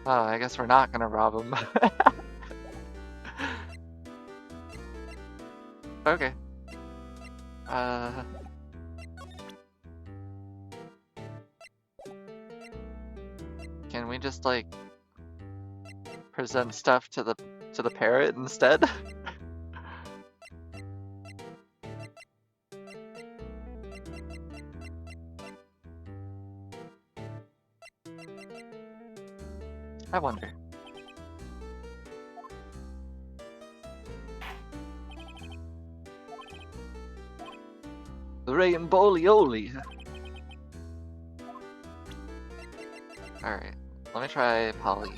Oh, I guess we're not gonna rob him. Okay. Can we just like present stuff to the parrot instead? I wonder. Rainbow-lioli. Alright, let me try Polly.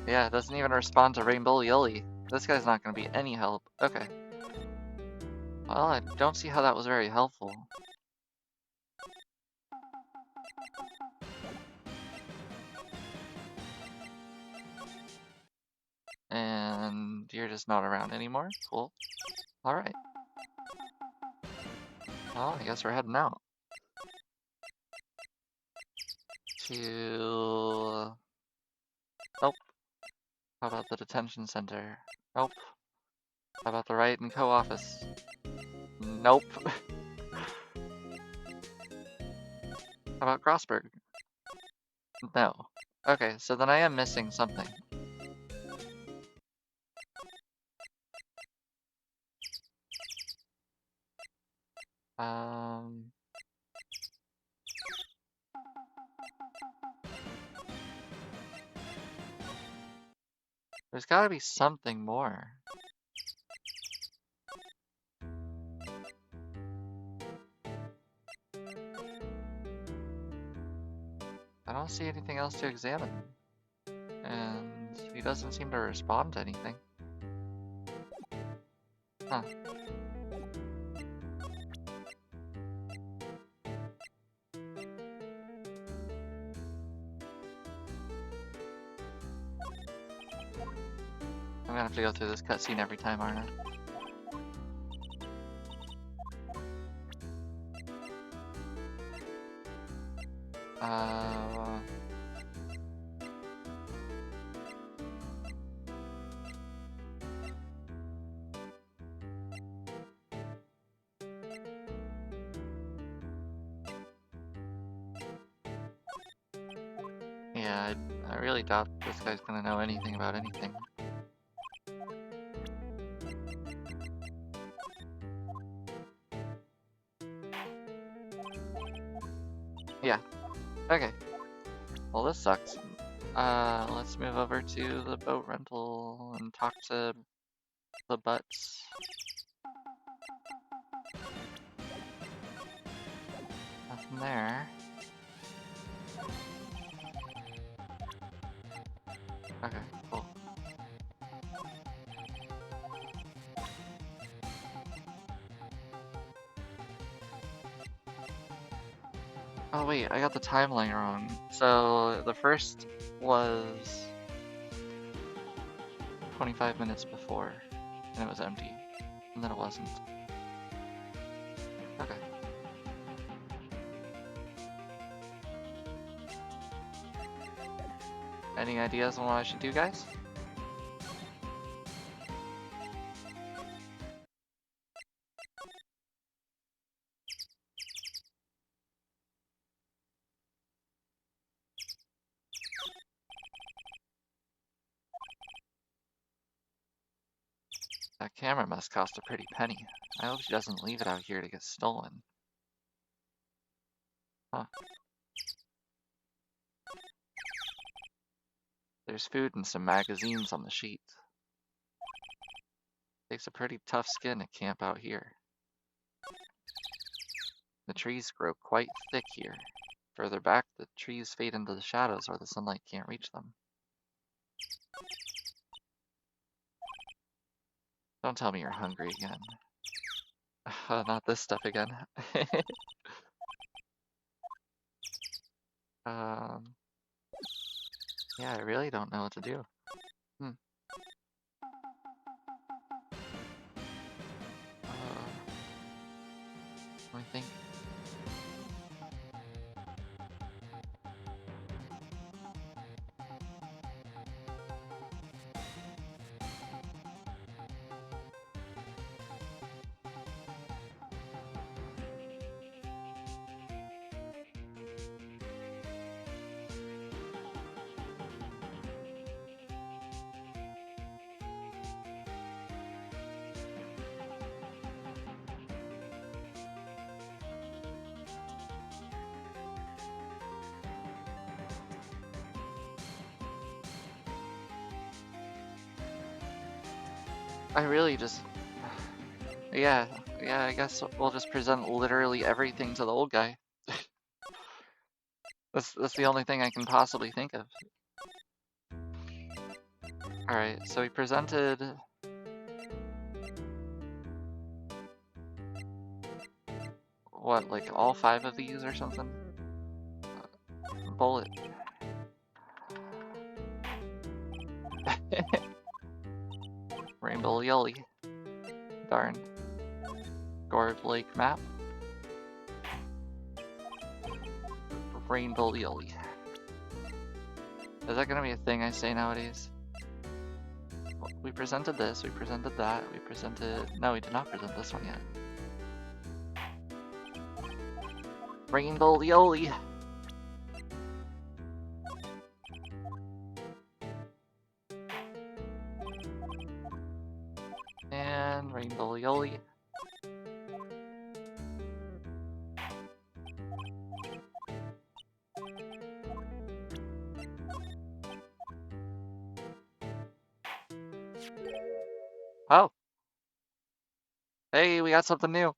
Yeah, it doesn't even respond to Rainbow Yoli. This guy's not gonna be any help. Okay. Well, I don't see how that was very helpful. And you're just not around anymore? Cool. Alright. Well, I guess we're heading out. To... Nope. How about the detention center? Nope. How about the Wright and Co. office? Nope. How about Grossberg? No. Okay, so then I am missing something. There's gotta be something more. I don't see anything else to examine. And he doesn't seem to respond to anything. Huh. I'm gonna have to go through this cutscene every time, aren't I? Yeah, I really doubt this guy's gonna know anything about anything. Yeah. Okay. Well, this sucks. Let's move over to the boat rental and talk to the butts. Nothing there. Okay, cool. Oh wait, I got the timeline wrong. So the first was 25 minutes before, and it was empty, and then it wasn't. Okay. Any ideas on what I should do, guys? That camera must cost a pretty penny. I hope she doesn't leave it out here to get stolen. Huh. There's food and some magazines on the sheet. Takes a pretty tough skin to camp out here. The trees grow quite thick here. Further back, the trees fade into the shadows where the sunlight can't reach them. Don't tell me you're hungry again. Not this stuff again. Yeah, I really don't know what to do. Let me think. I really just... Yeah, I guess we'll just present literally everything to the old guy. That's the only thing I can possibly think of. Alright, so we presented... What, like all 5 of these or something? Bullet. Rainbow Yoli. Darn. Gorb Lake map. Rainbow Yoli. Is that gonna be a thing I say nowadays? We presented this, we presented that, we presented... No, we did not present this one yet. Rainbow-Lioli. And Rainbow-Lioli. Oh. Hey, we got something new.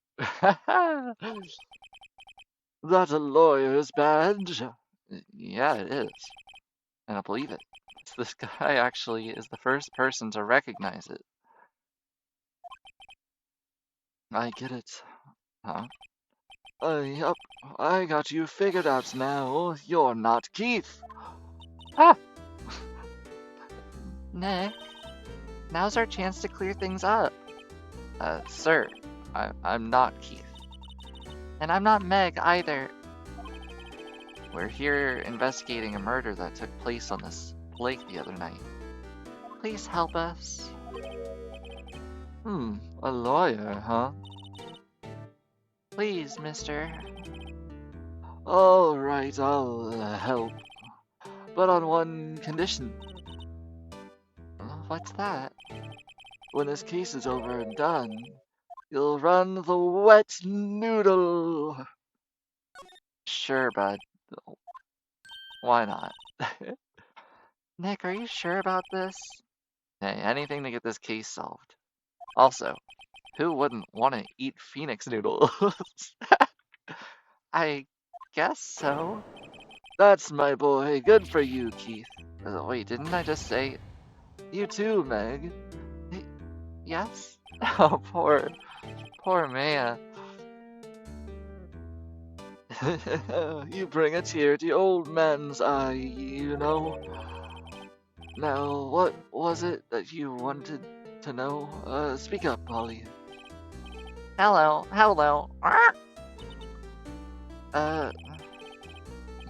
That's a lawyer's badge. Yeah, it is. And I believe it. This guy actually is the first person to recognize it. I get it. Huh? Yup, I got you figured out now. You're not Keith. Ah! Nick, now's our chance to clear things up. Sir, I'm not Keith. And I'm not Meg either. We're here investigating a murder that took place on this lake the other night. Please help us. A lawyer, huh? Please, mister. All right, I'll help. But on one condition. What's that? When this case is over and done, you'll run the wet noodle. Sure, bud. Why not? Nick, are you sure about this? Hey, anything to get this case solved. Also, who wouldn't want to eat Phoenix noodles? I guess so. That's my boy. Good for you, Keith. Wait, didn't I just say... You too, Meg. Yes? Oh, poor man. You bring a tear to old man's eye, you know. Now, what was it that you wanted to know? Speak up, Polly. Hello.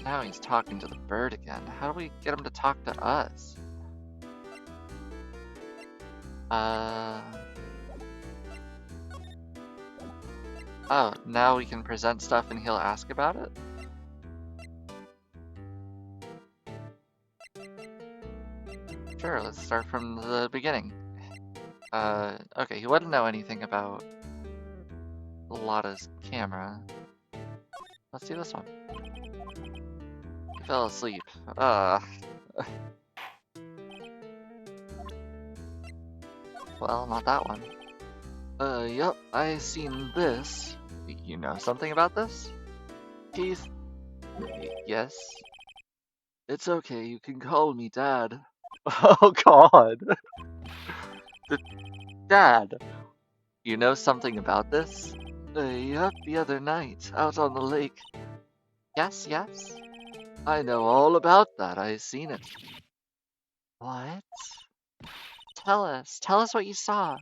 Now he's talking to the bird again. How do we get him to talk to us? Oh, now we can present stuff and he'll ask about it? Sure, let's start from the beginning. Okay, he wouldn't know anything about Lotta's camera. Let's do this one. He fell asleep. Well, not that one. Yup, I seen this. You know something about this? Keith, Yes? it's okay, you can call me Dad. Oh god! Dad! You know something about this? Yup, the other night, out on the lake. Yes? I know all about that, I seen it. What? Tell us what you saw.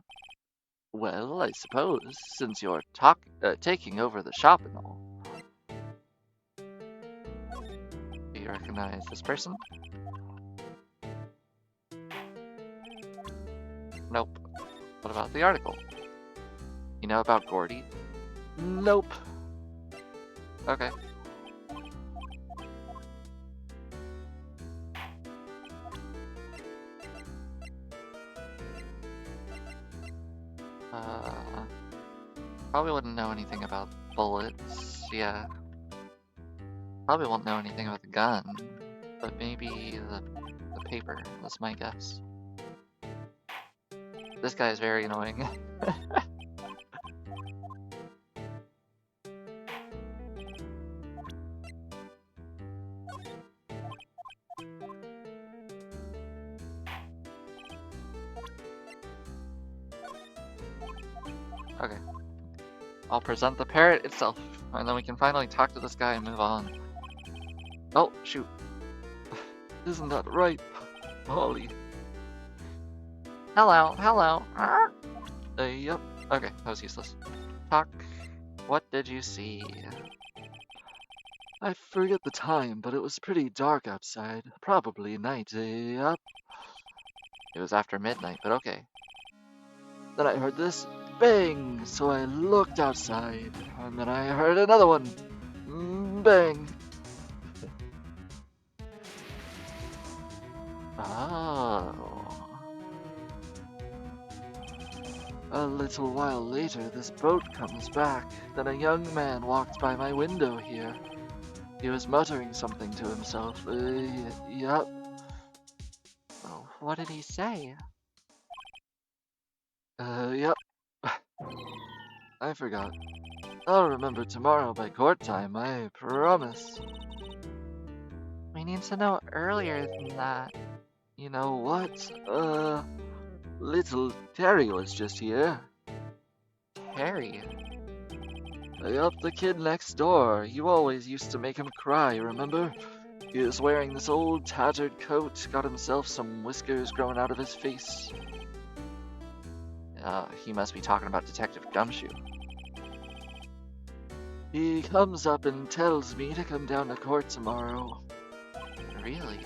Well, I suppose, since you're taking over the shop and all. Do you recognize this person? Nope. What about the article? You know about Gordy? Nope. Okay. Probably wouldn't know anything about bullets, yeah. Probably won't know anything about the gun, but maybe the paper, that's my guess. This guy is very annoying. Okay. I'll present the parrot itself, and then we can finally talk to this guy and move on. Oh, shoot. Isn't that right, Polly? Hello. Yup. Okay, that was useless. Talk. What did you see? I forget the time, but it was pretty dark outside. Probably night. Yup. It was after midnight, but okay. Then I heard this bang, so I looked outside, and then I heard another one. bang. Oh. A little while later, this boat comes back. Then a young man walked by my window here. He was muttering something to himself. Yup. Oh, what did he say? Yep. I forgot. I'll remember tomorrow by court time, I promise. We need to know earlier than that. You know what? Little Terry was just here. Harry. Yup, the kid next door. You always used to make him cry, remember? He was wearing this old tattered coat, got himself some whiskers growing out of his face. He must be talking about Detective Gumshoe. He comes up and tells me to come down to court tomorrow. Really?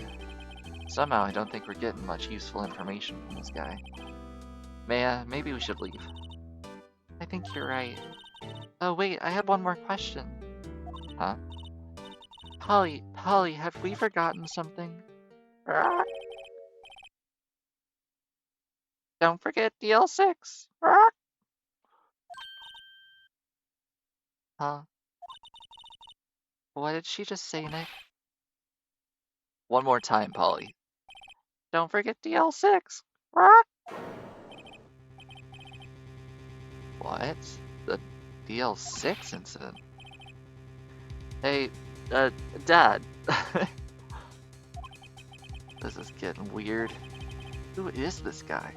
Somehow I don't think we're getting much useful information from this guy. Maybe we should leave. I think you're right. Oh wait, I had one more question. Huh? Polly, have we forgotten something? Don't forget DL6. Huh? What did she just say, Nick? One more time, Polly. Don't forget DL6. What? The DL6 incident? Hey, Dad. This is getting weird. Who is this guy?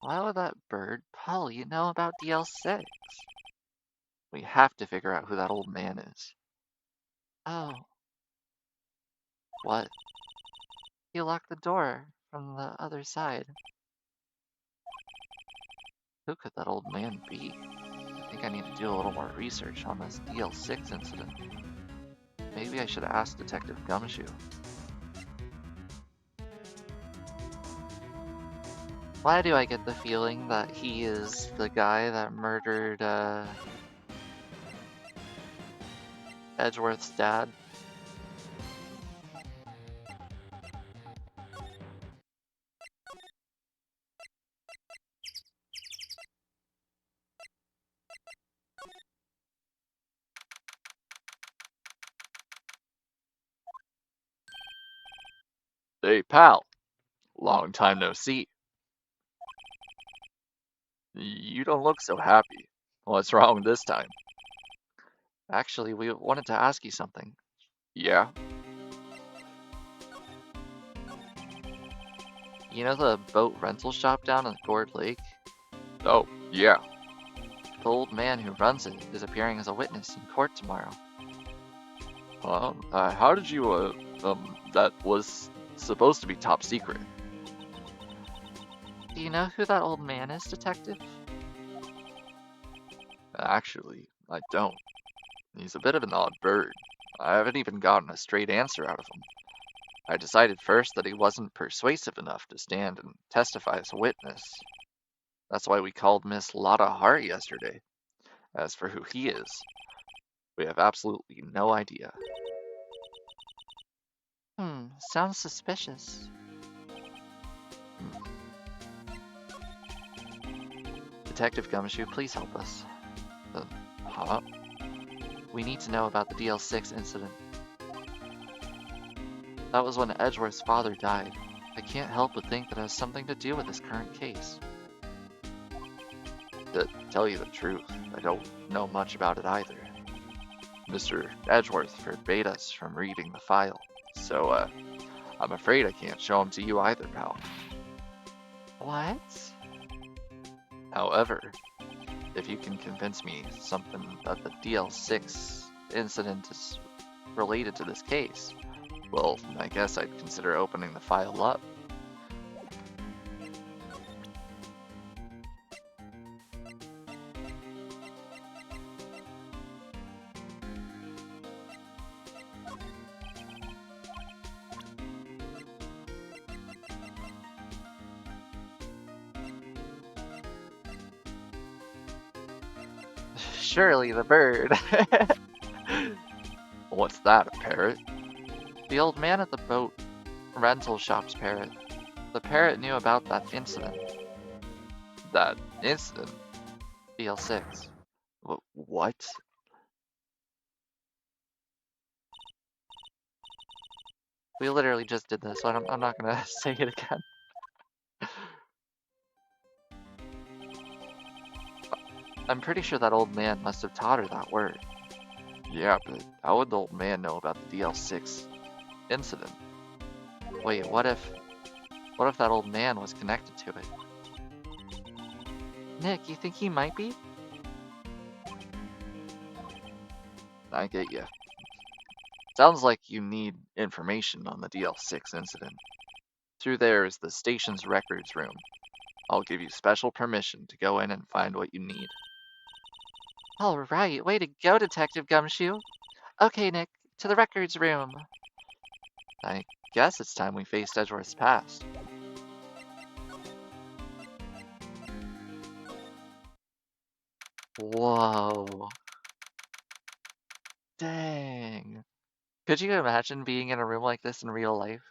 Why would that bird Polly know about DL6? We have to figure out who that old man is. Oh, What? he locked the door from the other side. Who could that old man be? I think I need to do a little more research on this DL6 incident. Maybe I should ask Detective Gumshoe. Why do I get the feeling that he is the guy that murdered, Edgeworth's dad? Hey, pal. Long time no see. You don't look so happy. What's wrong this time? Actually, we wanted to ask you something. Yeah? You know the boat rental shop down in Gourd Lake? Oh, yeah. The old man who runs it is appearing as a witness in court tomorrow. How did you, that was supposed to be top secret. Do you know who that old man is, Detective? Actually, I don't. He's a bit of an odd bird. I haven't even gotten a straight answer out of him. I decided first that he wasn't persuasive enough to stand and testify as a witness. That's why we called Miss Lotta Hart yesterday. As for who he is, we have absolutely no idea. Sounds suspicious. Detective Gumshoe, please help us. Huh? We need to know about the DL6 incident. That was when Edgeworth's father died. I can't help but think that it has something to do with this current case. To tell you the truth, I don't know much about it either. Mr. Edgeworth forbade us from reading the file, so, I'm afraid I can't show him to you either, pal. What? However, if you can convince me something that the DL6 incident is related to this case, well, I guess I'd consider opening the file up. Surely the bird. that, a parrot? The old man at the boat rental shop's parrot. The parrot knew about that incident. That incident? DL6. What? We literally just did this, so I'm not gonna say it again. I'm pretty sure that old man must have taught her that word. Yeah, but how would the old man know about the DL6 incident? Wait, what if that old man was connected to it? Nick, you think he might be? I get you. Sounds like you need information on the DL6 incident. Through there is the station's records room. I'll give you special permission to go in and find what you need. All right, way to go, Detective Gumshoe. Okay, Nick, to the records room. I guess it's time we faced Edgeworth's past. Whoa. Dang. Could you imagine being in a room like this in real life?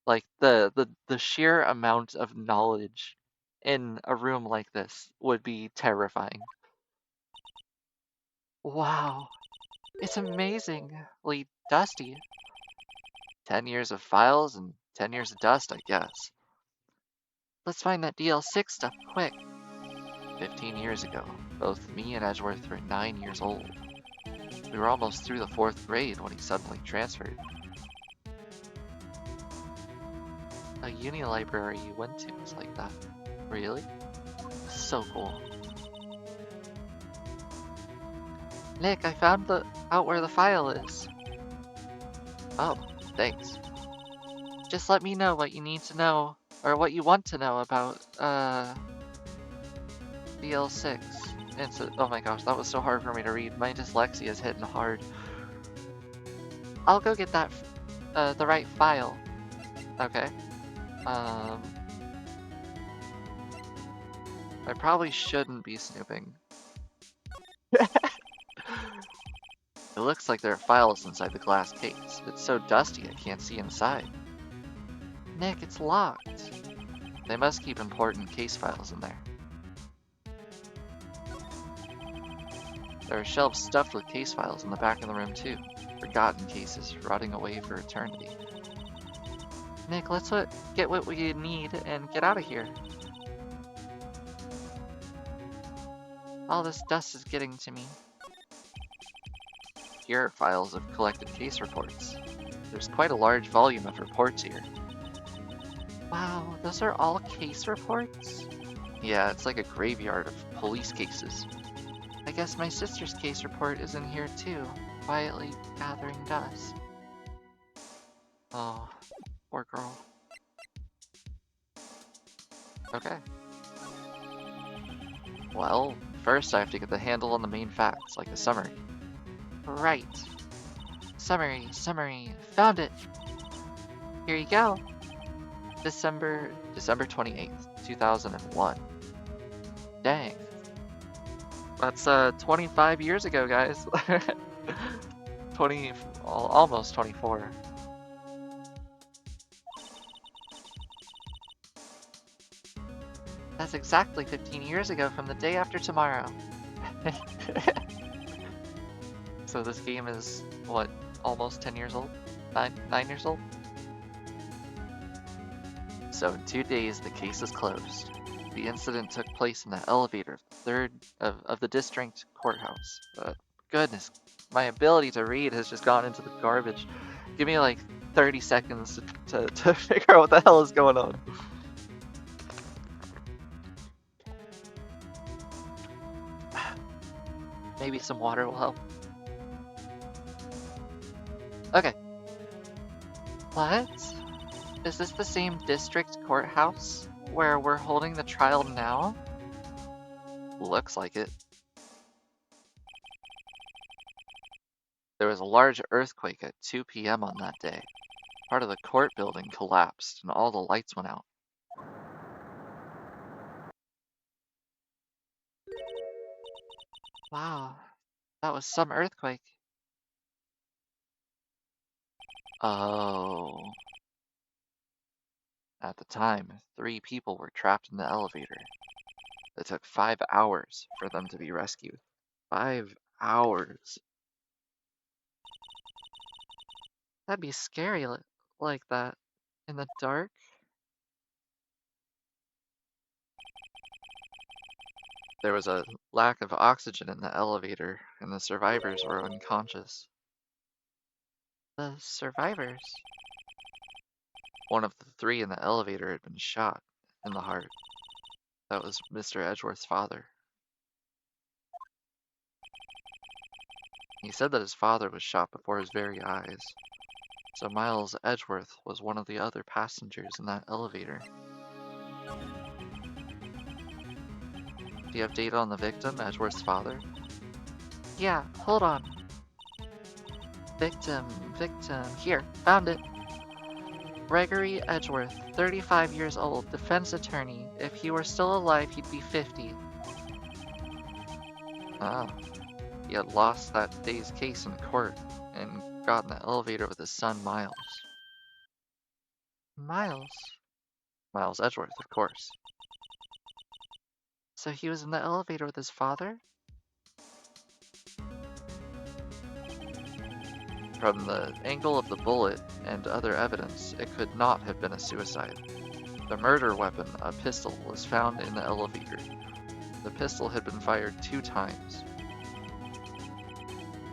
Like the sheer amount of knowledge in a room like this would be terrifying. Wow. It's amazingly dusty. 10 years of files and 10 years of dust, I guess. Let's find that DL6 stuff quick. 15 years ago, both me and Edgeworth were 9 years old. We were almost through the 4th grade when he suddenly transferred. A uni library you went to was like that. Really? So cool. Nick, I found out where the file is. Oh, thanks. Just let me know what you need to know, or what you want to know about, DL6. Oh my gosh, that was so hard for me to read. My dyslexia is hitting hard. I'll go get that, the right file. Okay. I probably shouldn't be snooping. It looks like there are files inside the glass case. It's so dusty I can't see inside. Nick, it's locked. They must keep important case files in there. There are shelves stuffed with case files in the back of the room too. Forgotten cases rotting away for eternity. Nick, let's get what we need and get out of here. All this dust is getting to me. Here are files of collected case reports. There's quite a large volume of reports here. Wow, those are all case reports? Yeah, it's like a graveyard of police cases. I guess my sister's case report is in here too, quietly gathering dust. Oh, poor girl. Okay. Well, first I have to get the handle on the main facts, like a summary. Right. Summary. Found it. Here you go. December 28th, 2001. Dang. That's 25 years ago, guys. 20, almost 24. That's exactly 15 years ago from the day after tomorrow. So this game is, what, almost 10 years old? 9 years old? So in 2 days, the case is closed. The incident took place in the elevator of the third of the district courthouse. Goodness, my ability to read has just gone into the garbage. Give me like 30 seconds to figure out what the hell is going on. Maybe some water will help. Okay. What? Is this the same district courthouse where we're holding the trial now? Looks like it. There was a large earthquake at 2 p.m. on that day. Part of the court building collapsed and all the lights went out. Wow, that was some earthquake. Oh. At the time, 3 people were trapped in the elevator. It took 5 hours for them to be rescued. 5 hours. That'd be scary like that. In the dark? There was a lack of oxygen in the elevator, and the survivors were unconscious. The survivors. One of the 3 in the elevator had been shot in the heart. That was Mr. Edgeworth's father. He said that his father was shot before his very eyes. So Miles Edgeworth was one of the other passengers in that elevator. Do you have data on the victim, Edgeworth's father? Yeah, hold on. Victim. Here, found it. Gregory Edgeworth, 35 years old, defense attorney. If he were still alive, he'd be 50. Ah, he had lost that day's case in court and got in the elevator with his son Miles. Miles. Miles Edgeworth, of course. So he was in the elevator with his father? From the angle of the bullet and other evidence, it could not have been a suicide. The murder weapon, a pistol, was found in the elevator. The pistol had been fired 2 times.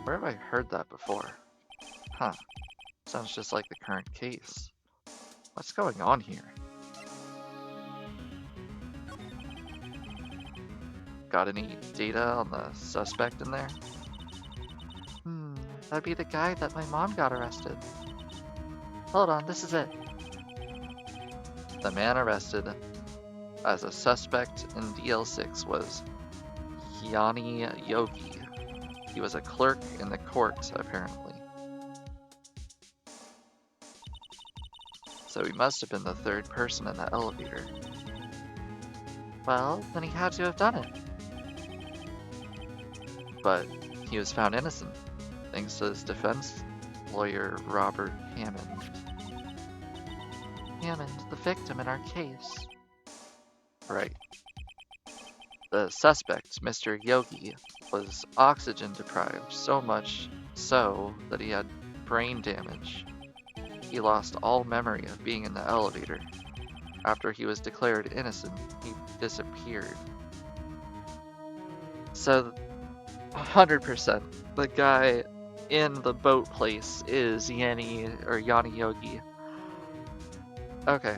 Where have I heard that before? Huh. Sounds just like the current case. What's going on here? Got any data on the suspect in there? That'd be the guy that my mom got arrested. Hold on, this is it. The man arrested as a suspect in DL6 was Yanni Yogi. He was a clerk in the court, apparently. So he must have been the 3rd person in the elevator. Well, then he had to have done it. But he was found innocent, thanks to his defense lawyer, Robert Hammond. Hammond, the victim in our case. Right. The suspect, Mr. Yogi, was oxygen deprived, so much so that he had brain damage. He lost all memory of being in the elevator. After he was declared innocent, he disappeared. So, 100%, the guy in the boat place is Yanni Yogi. Okay.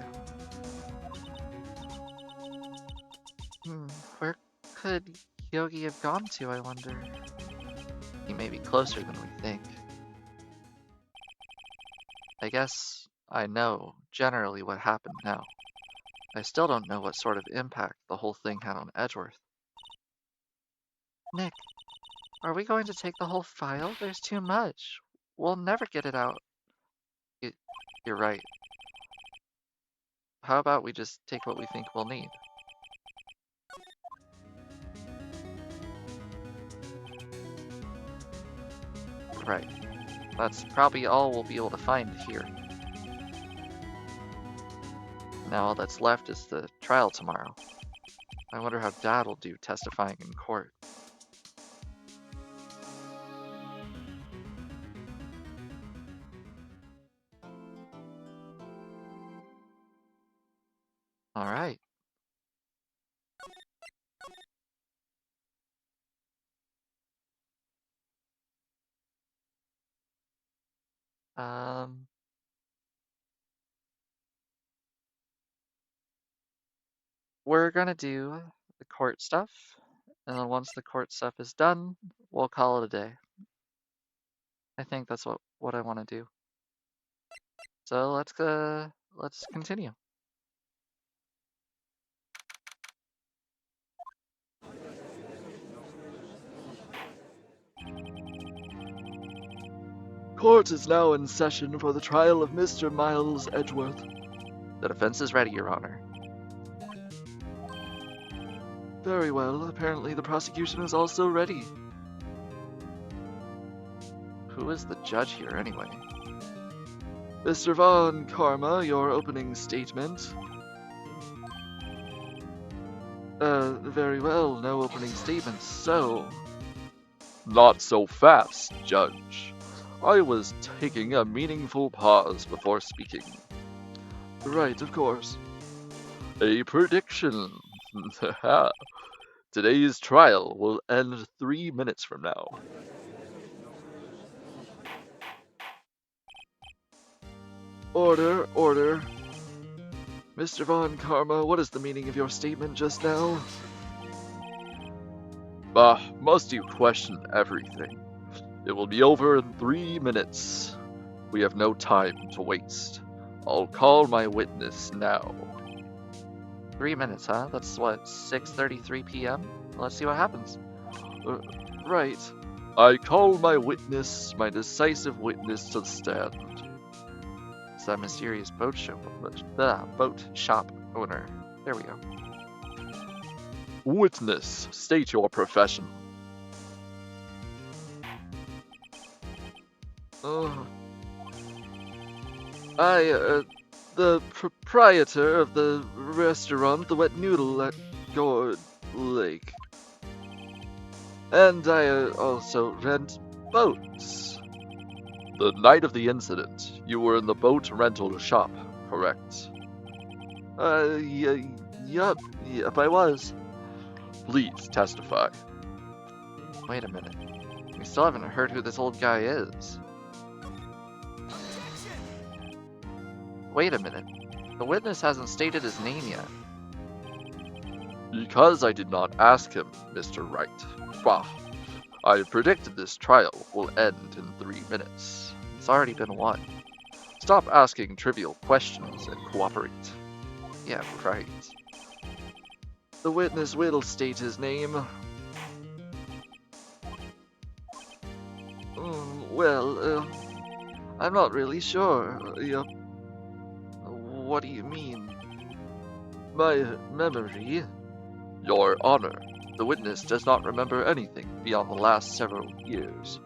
Where could Yogi have gone to, I wonder? He may be closer than we think. I guess I know generally what happened now. I still don't know what sort of impact the whole thing had on Edgeworth. Nick, are we going to take the whole file? There's too much. We'll never get it out. You're right. How about we just take what we think we'll need? Right. That's probably all we'll be able to find here. Now all that's left is the trial tomorrow. I wonder how Dad will do testifying in court. All right. We're gonna do the court stuff, and then once the court stuff is done, we'll call it a day. I think that's what I want to do. So let's continue. Court is now in session for the trial of Mr. Miles Edgeworth. The defense is ready, Your Honor. Very well. Apparently the prosecution is also ready. Who is the judge here, anyway? Mr. Von Karma, your opening statement. Very well, no opening statements, so... Not so fast, Judge. I was taking a meaningful pause before speaking. Right, of course. A prediction. Today's trial will end 3 minutes from now. Order, order. Mr. Von Karma, what is the meaning of your statement just now? Must you question everything? It will be over in 3 minutes. We have no time to waste. I'll call my witness now. 3 minutes, huh? That's what, 6:33 p.m.? Let's see what happens. Right. I call my witness, my decisive witness to the stand. It's that mysterious boat shop owner. There we go. Witness, state your profession. The proprietor of the restaurant, the Wet Noodle at Gourd Lake. And I also rent boats. The night of the incident, you were in the boat rental shop, correct? Yup, I was. Please testify. Wait a minute. We still haven't heard who this old guy is. Wait a minute. The witness hasn't stated his name yet. Because I did not ask him, Mr. Wright. I predicted this trial will end in 3 minutes. It's already been won. Stop asking trivial questions and cooperate. Yeah, right. The witness will state his name. I'm not really sure. What do you mean? My memory? Your Honor, the witness does not remember anything beyond the last several years.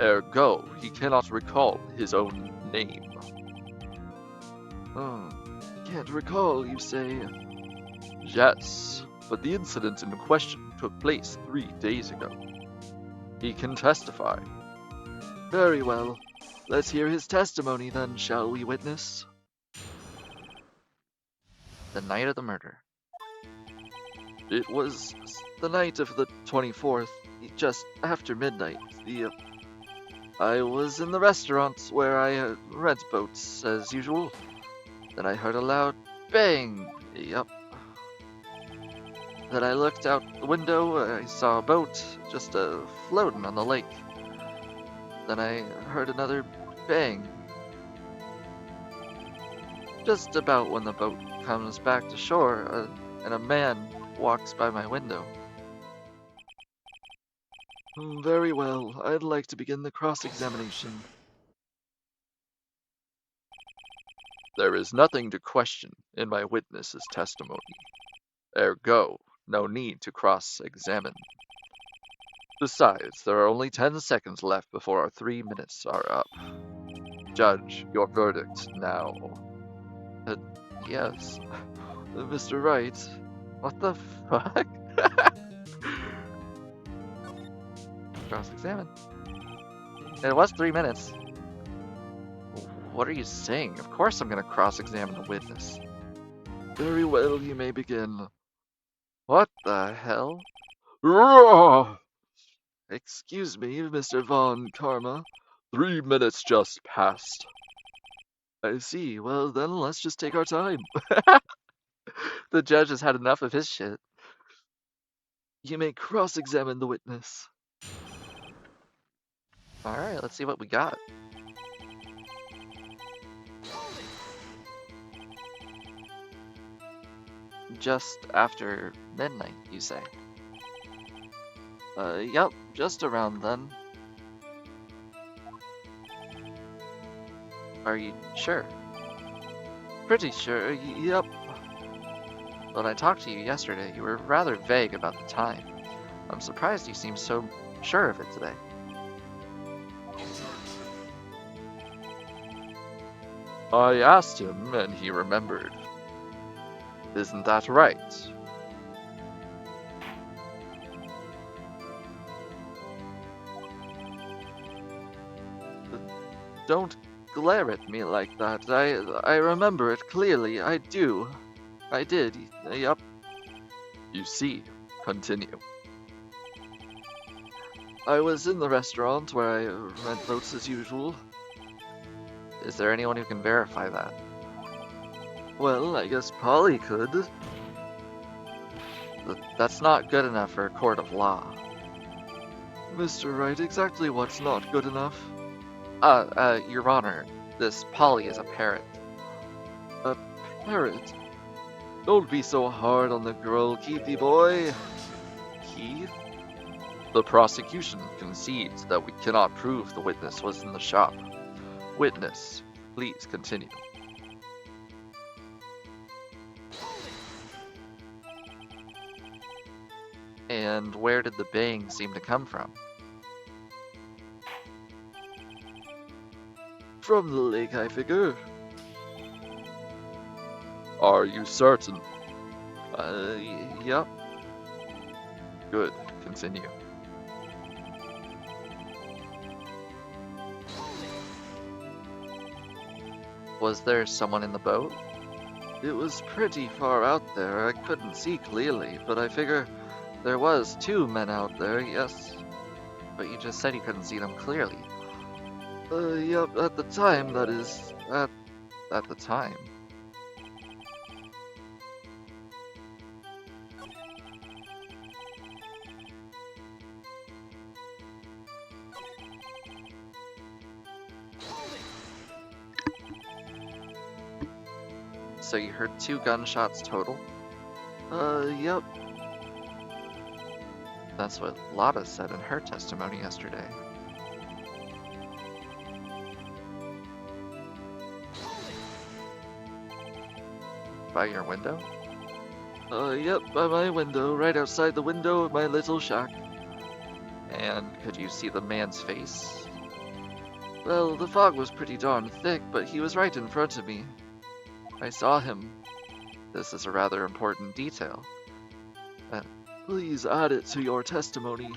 Ergo, he cannot recall his own name. Can't recall, you say? Yes, but the incident in question took place 3 days ago. He can testify. Very well. Let's hear his testimony then, shall we, witness? The night of the murder. It was the night of the 24th, just after midnight. I was in the restaurant where I rent boats, as usual. Then I heard a loud bang. Yup. Then I looked out the window, I saw a boat just floating on the lake. Then I heard another bang. Just about when the boat comes back to shore, and a man walks by my window. Very well. I'd like to begin the cross-examination. There is nothing to question in my witness's testimony. Ergo, no need to cross-examine. Besides, there are only 10 seconds left before our 3 minutes are up. Judge, your verdict now. Yes. Mr. Wright. What the fuck? Cross-examine. It was 3 minutes. What are you saying? Of course I'm gonna cross-examine the witness. Very well, you may begin. What the hell? Roar! Excuse me, Mr. Von Karma. 3 minutes just passed. I see. Well, then let's just take our time. The judge has had enough of his shit. You may cross-examine the witness. Alright, let's see what we got. Just after midnight, you say? Yep, just around then. Are you sure? Pretty sure, yep. When I talked to you yesterday, you were rather vague about the time. I'm surprised you seem so sure of it today. I asked him, and he remembered. Isn't that right? Don't glare at me like that. I remember it clearly. I do. I did. Yup. You see. Continue. I was in the restaurant where I rent boats as usual. Is there anyone who can verify that? Well, I guess Polly could. That's not good enough for a court of law. Mr. Wright, exactly what's not good enough? Your Honor, this Polly is a parrot. A parrot? Don't be so hard on the girl, Keithy boy. Keith? The prosecution concedes that we cannot prove the witness was in the shop. Witness, please continue. And where did the bang seem to come from? From the lake, I figure. Are you certain? Yep. Good, continue. Was there someone in the boat? It was pretty far out there. I couldn't see clearly, but I figure there was 2 men out there, yes. But you just said you couldn't see them clearly. Yep, at the time, that is. At the time. So you heard 2 gunshots total? Yep. That's what Lotta said in her testimony yesterday. By your window? Yep, by my window, right outside the window of my little shack. And could you see the man's face? Well, the fog was pretty darn thick, but he was right in front of me. I saw him. This is a rather important detail. Please add it to your testimony.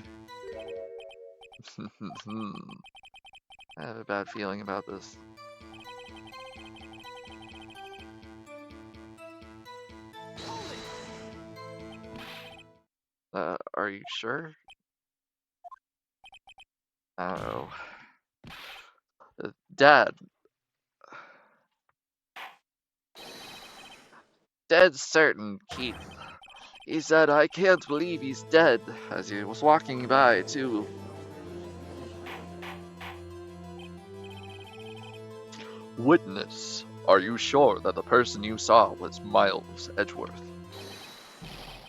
I have a bad feeling about this. Are you sure? Oh. Dad. Dead certain, Keith. He said, I can't believe he's dead, as he was walking by, too. Witness, are you sure that the person you saw was Miles Edgeworth?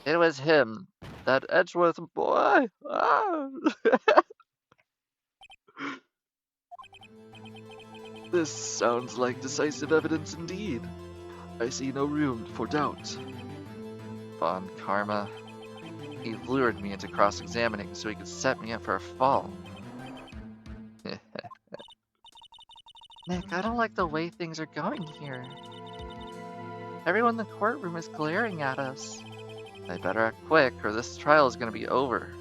It was him. That Edgeworth boy. Ah. This sounds like decisive evidence indeed. I see no room for doubt. Von Karma. He lured me into cross-examining so he could set me up for a fall. Nick, I don't like the way things are going here. Everyone in the courtroom is glaring at us. I better act quick or this trial is going to be over.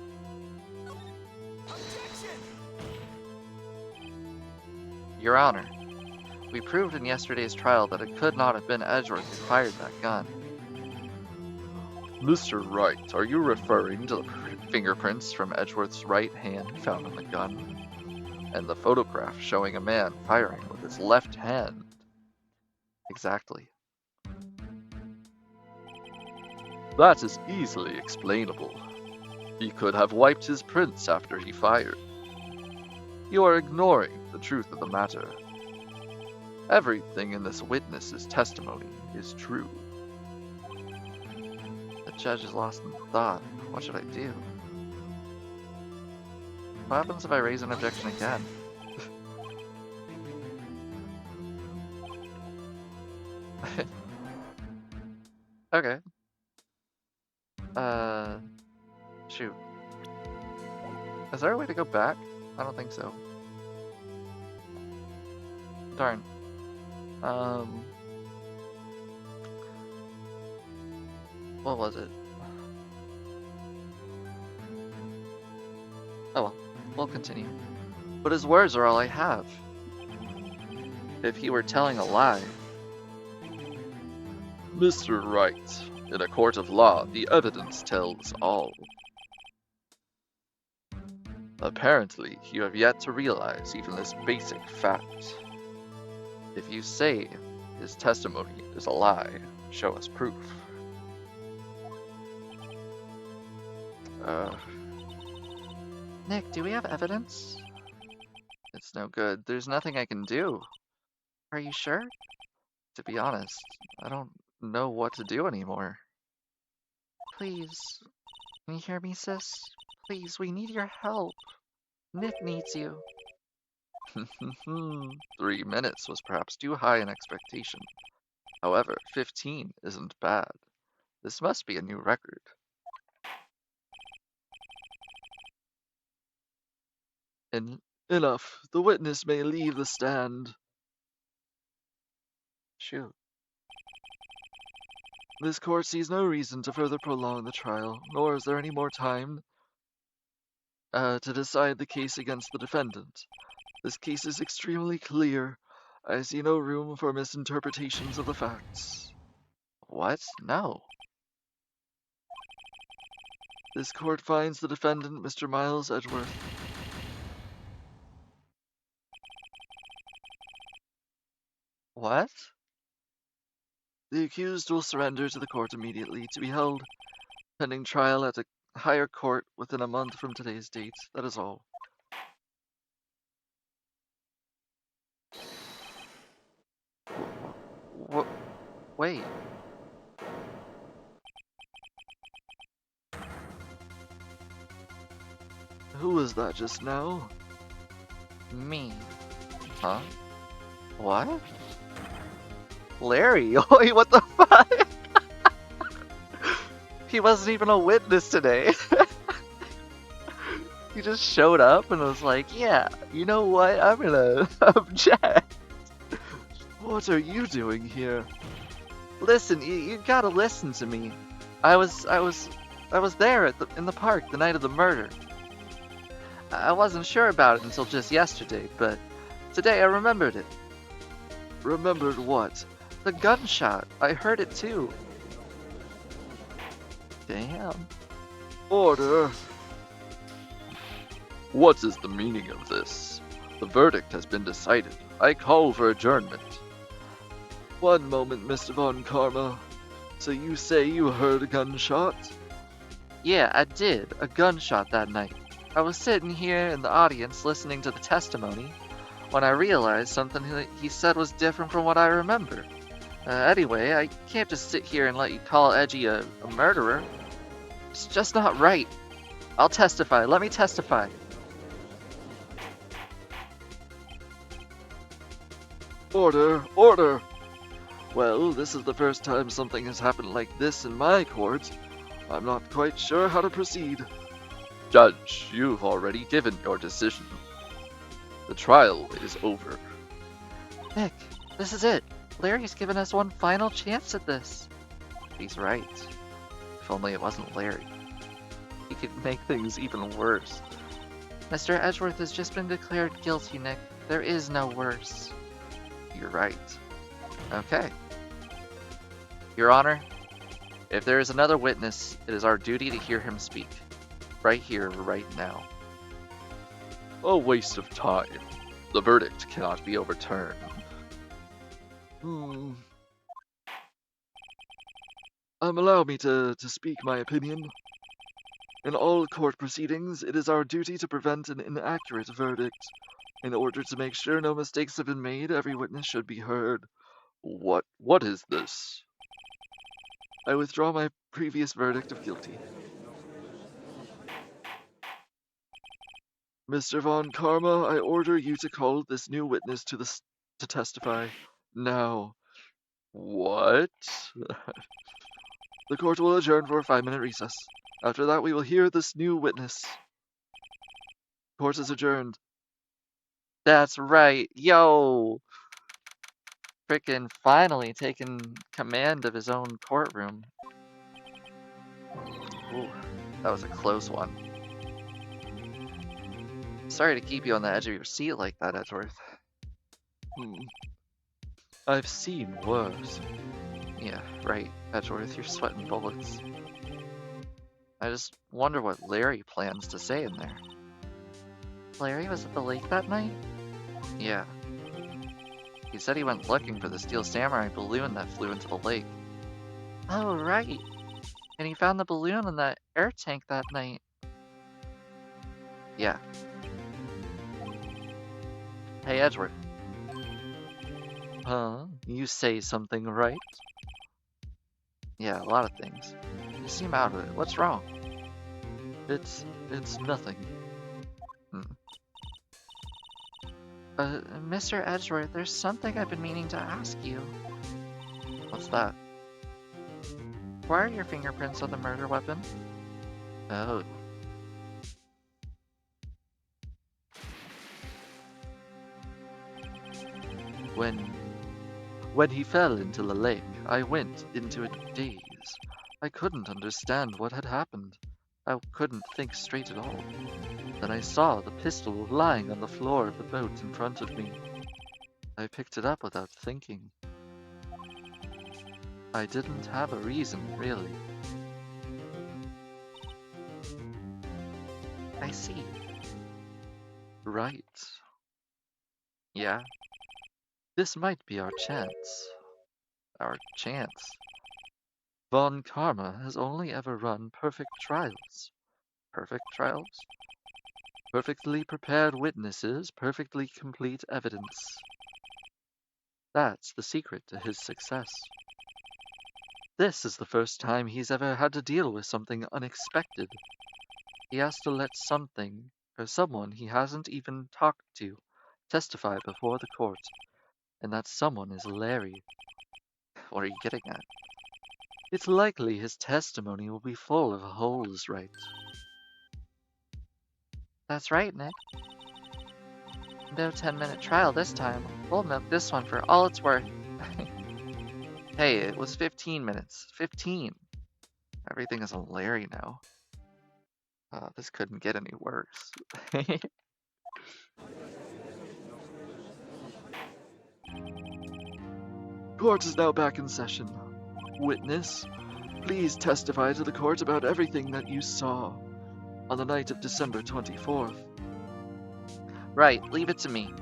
Your Honor, we proved in yesterday's trial that it could not have been Edgeworth who fired that gun. Mr. Wright, are you referring to the fingerprints from Edgeworth's right hand found on the gun? And the photograph showing a man firing with his left hand? Exactly. That is easily explainable. He could have wiped his prints after he fired. You are ignoring the truth of the matter. Everything in this witness's testimony is true. The judge is lost in thought. What should I do? What happens if I raise an objection again? Okay. Shoot. Is there a way to go back? I don't think so. Darn. What was it? Oh well, we'll continue. But his words are all I have. If he were telling a lie. Mr. Wright, in a court of law, the evidence tells all. Apparently, you have yet to realize even this basic fact. If you say his testimony is a lie, show us proof. Nick, do we have evidence? It's no good. There's nothing I can do. Are you sure? To be honest, I don't know what to do anymore. Please. Can you hear me, sis? Please, we need your help. Nick needs you. 3 minutes was perhaps too high an expectation. However, 15 isn't bad. This must be a new record. Enough. The witness may leave the stand. Shoot. This court sees no reason to further prolong the trial, nor is there any more time to decide the case against the defendant. This case is extremely clear. I see no room for misinterpretations of the facts. What? No. This court finds the defendant, Mr. Miles Edgeworth. What? The accused will surrender to the court immediately, to be held pending trial at a higher court within a month from today's date. That is all. Wait. Who was that just now? Me. Huh? What? Larry, wait, what the fuck? He wasn't even a witness today. He just showed up and was like, yeah, you know what, I'm gonna object. What are you doing here? Listen, you gotta listen to me. I was there in the park the night of the murder. I wasn't sure about it until just yesterday, but today I remembered it. Remembered what? The gunshot. I heard it too. Damn. Order. What is the meaning of this? The verdict has been decided. I call for adjournment. One moment, Mr. Von Karma. So you say you heard a gunshot? Yeah, I did. A gunshot that night. I was sitting here in the audience listening to the testimony when I realized something he said was different from what I remember. Anyway, I can't just sit here and let you call Edgy a murderer. It's just not right. I'll testify. Let me testify. Order, order! Well, this is the first time something has happened like this in my court. I'm not quite sure how to proceed. Judge, you've already given your decision. The trial is over. Nick, this is it. Larry's given us one final chance at this. He's right. If only it wasn't Larry. He could make things even worse. Mr. Edgeworth has just been declared guilty, Nick. There is no worse. You're right. Okay. Your Honor, if there is another witness, it is our duty to hear him speak. Right here, right now. A waste of time. The verdict cannot be overturned. Allow me to speak my opinion. In all court proceedings, it is our duty to prevent an inaccurate verdict. In order to make sure no mistakes have been made, every witness should be heard. What is this? I withdraw my previous verdict of guilty. Mr. Von Karma, I order you to call this new witness to testify. Now. What? The court will adjourn for a 5-minute recess. After that, we will hear this new witness. Court is adjourned. That's right. Yo! frickin' finally taken command of his own courtroom. Ooh, that was a close one. Sorry to keep you on the edge of your seat like that, Edgeworth. I've seen worse. Yeah, right, Edgeworth, you're sweating bullets. I just wonder what Larry plans to say in there. Larry was at the lake that night? Yeah. He said he went looking for the Steel Samurai balloon that flew into the lake. Oh, right. And he found the balloon in that air tank that night. Yeah. Hey, Edgeworth. Huh? You say something, right? Yeah, a lot of things. You seem out of it. What's wrong? It's nothing. Mr. Edgeworth, there's something I've been meaning to ask you. What's that? Why are your fingerprints on the murder weapon? Oh. When he fell into the lake, I went into a daze. I couldn't understand what had happened. I couldn't think straight at all. Then I saw the pistol lying on the floor of the boat in front of me. I picked it up without thinking. I didn't have a reason, really. I see. Right. Yeah. This might be our chance. Our chance. Von Karma has only ever run perfect trials. Perfect trials? Perfectly prepared witnesses, perfectly complete evidence. That's the secret to his success. This is the first time he's ever had to deal with something unexpected. He has to let something, or someone he hasn't even talked to, testify before the court. And that someone is Larry. What are you getting at? It's likely his testimony will be full of holes, right? That's right, Nick. No 10-minute trial this time. We'll milk this one for all it's worth. Hey, it was 15 minutes. 15! Everything is on Larry now. This couldn't get any worse. Court is now back in session. Witness, please testify to the court about everything that you saw on the night of December 24th. Right, leave it to me.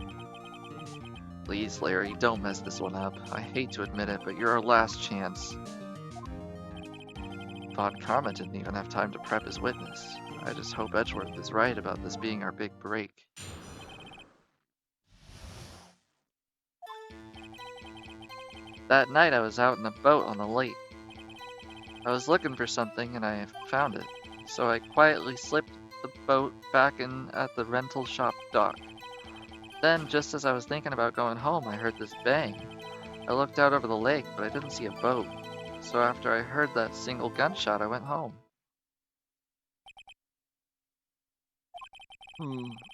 Please, Larry, don't mess this one up. I hate to admit it, but you're our last chance. Von Karma didn't even have time to prep his witness. I just hope Edgeworth is right about this being our big break. That night I was out in a boat on the lake. I was looking for something and I found it, so I quietly slipped the boat back in at the rental shop dock. Then, just as I was thinking about going home, I heard this bang. I looked out over the lake, but I didn't see a boat. So after I heard that single gunshot, I went home.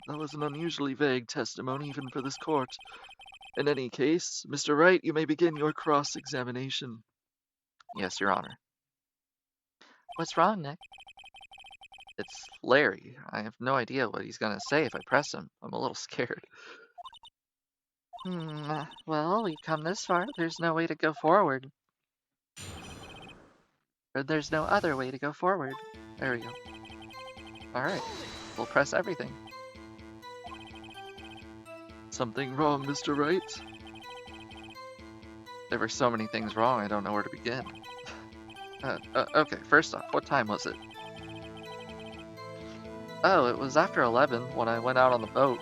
That was an unusually vague testimony even for this court. In any case, Mr. Wright, you may begin your cross-examination. Yes, Your Honor. What's wrong, Nick? It's Larry. I have no idea what he's gonna say if I press him. I'm a little scared. Well, we've come this far. There's no way to go forward. Or there's no other way to go forward. There we go. Alright, we'll press everything. Something wrong, Mr. Wright? There were so many things wrong, I don't know where to begin. Okay, first off, what time was it? Oh, it was after 11 when I went out on the boat.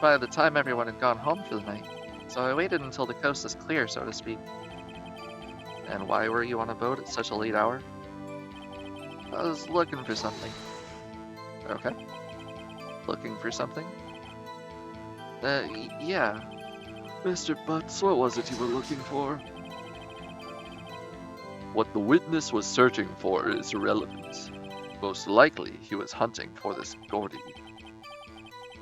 By the time everyone had gone home for the night. So I waited until the coast is clear, so to speak. And why were you on a boat at such a late hour? I was looking for something. Okay. Looking for something? Yeah. Mr. Butts, what was it you were looking for? What the witness was searching for is irrelevant. Most likely, he was hunting for this Gordy.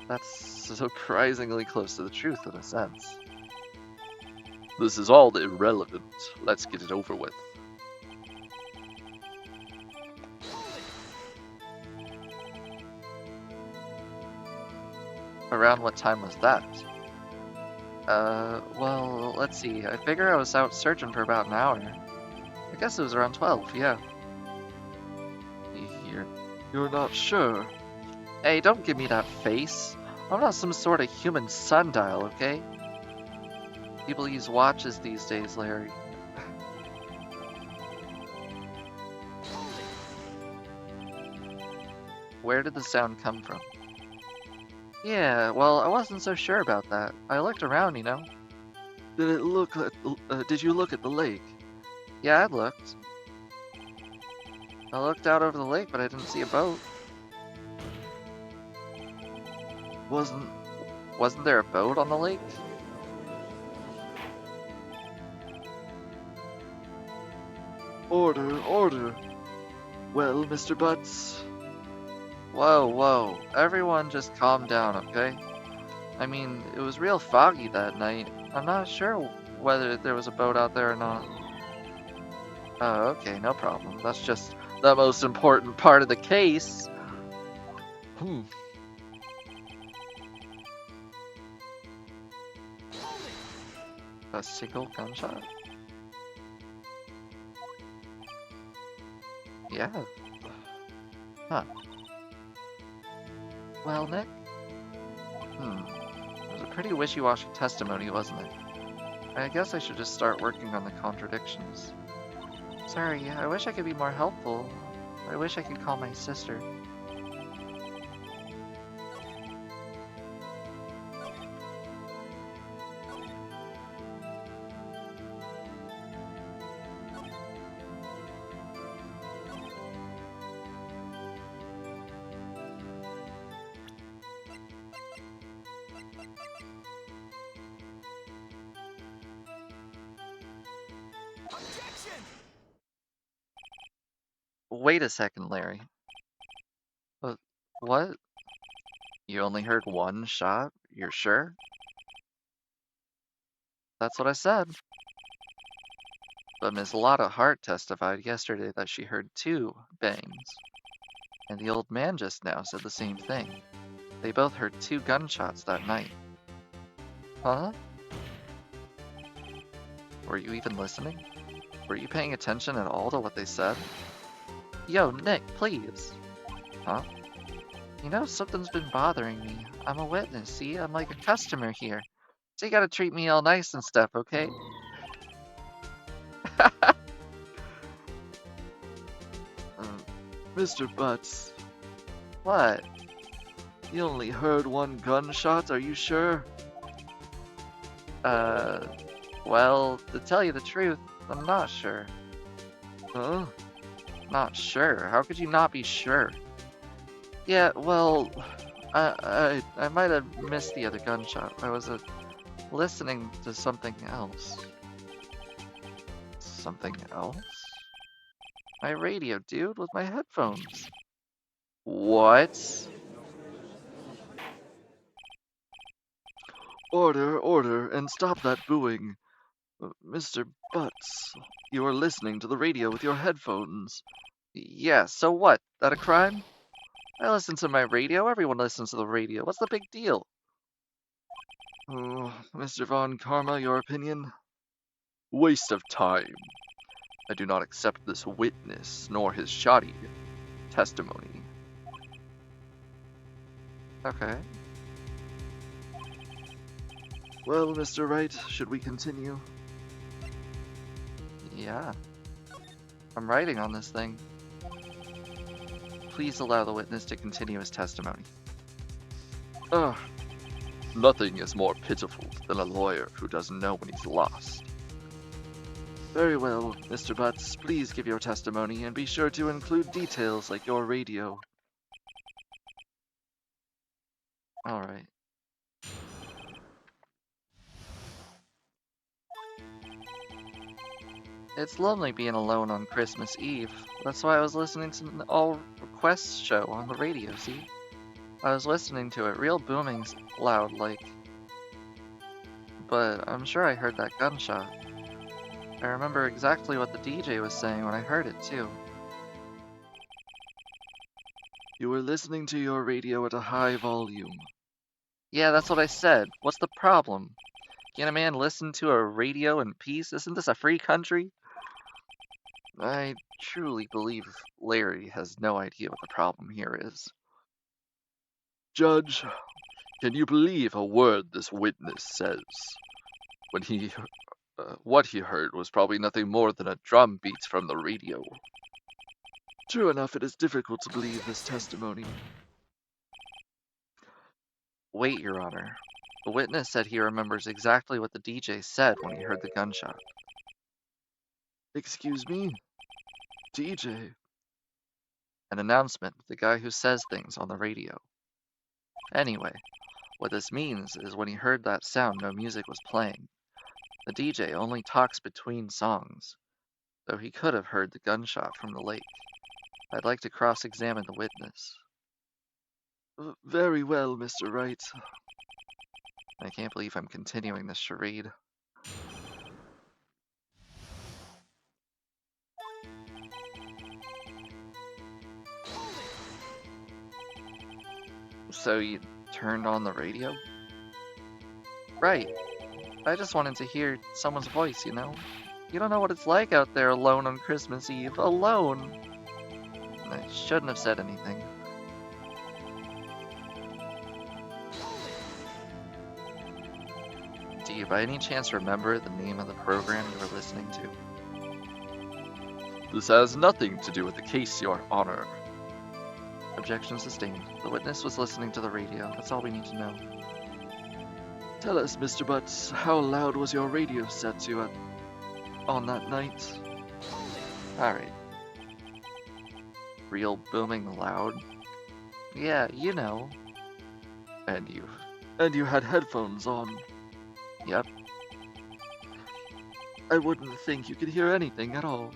That's surprisingly close to the truth in a sense. This is all irrelevant. Let's get it over with. Around what time was that? Well, let's see. I figure I was out searching for about an hour. I guess it was around 12, yeah. You're not sure? Hey, don't give me that face. I'm not some sort of human sundial, okay? People use watches these days, Larry. Where did the sound come from? Yeah, well, I wasn't so sure about that. I looked around, you know. Did you look at the lake? Yeah, I looked. I looked out over the lake, but I didn't see a boat. Wasn't there a boat on the lake? Order. Well, Mr. Butts. Whoa. Everyone just calm down, okay? I mean, it was real foggy that night. I'm not sure whether there was a boat out there or not. Oh, okay, no problem. That's just the most important part of the case. A single gunshot? Yeah. Huh. Well, Nick? It was a pretty wishy-washy testimony, wasn't it? I guess I should just start working on the contradictions. Sorry, I wish I could be more helpful. I wish I could call my sister. Wait a second, Larry. What? You only heard one shot? You're sure? That's what I said. But Miss Lotta Hart testified yesterday that she heard 2 bangs. And the old man just now said the same thing. They both heard 2 gunshots that night. Huh? Were you even listening? Were you paying attention at all to what they said? Yo, Nick, please. Huh? You know, something's been bothering me. I'm a witness, see? I'm like a customer here. So you gotta treat me all nice and stuff, okay? Mr. Butts. What? You only heard 1 gunshot, are you sure? Well, to tell you the truth, I'm not sure. Huh? Not sure? How could you not be sure? Yeah, well, I might have missed the other gunshot. I was listening to something else. Something else? My radio, dude, with my headphones. What? Order, and stop that booing. Mr. Butts, you are listening to the radio with your headphones. Yeah, so what? That a crime? I listen to my radio. Everyone listens to the radio. What's the big deal? Oh, Mr. Von Karma, your opinion? Waste of time. I do not accept this witness, nor his shoddy testimony. Okay. Well, Mr. Wright, should we continue? Yeah. I'm writing on this thing. Please allow the witness to continue his testimony. Ugh. Nothing is more pitiful than a lawyer who doesn't know when he's lost. Very well, Mr. Butts, please give your testimony and be sure to include details like your radio. Alright. It's lonely being alone on Christmas Eve. That's why I was listening to an all-requests show on the radio, see? I was listening to it real booming loud, like... but I'm sure I heard that gunshot. I remember exactly what the DJ was saying when I heard it, too. You were listening to your radio at a high volume. Yeah, that's what I said. What's the problem? Can't a man listen to a radio in peace? Isn't this a free country? I truly believe Larry has no idea what the problem here is. Judge, can you believe a word this witness says? What he heard was probably nothing more than a drum beat from the radio. True enough, it is difficult to believe this testimony. Wait, Your Honor. The witness said he remembers exactly what the DJ said when he heard the gunshot. Excuse me? DJ? An announcement, the guy who says things on the radio. Anyway, what this means is when he heard that sound, no music was playing. The DJ only talks between songs, so he could have heard the gunshot from the lake. I'd like to cross-examine the witness. Very well, Mr. Wright. I can't believe I'm continuing this charade. So you turned on the radio? Right. I just wanted to hear someone's voice, you know? You don't know what it's like out there alone on Christmas Eve. Alone! I shouldn't have said anything. Do you by any chance remember the name of the program you were listening to? This has nothing to do with the case, Your Honor. Objection sustained. The witness was listening to the radio. That's all we need to know. Tell us, Mr. Butts, how loud was your radio set to on that night? Alright. Real booming loud? Yeah, you know. And you had headphones on. Yep. I wouldn't think you could hear anything at all.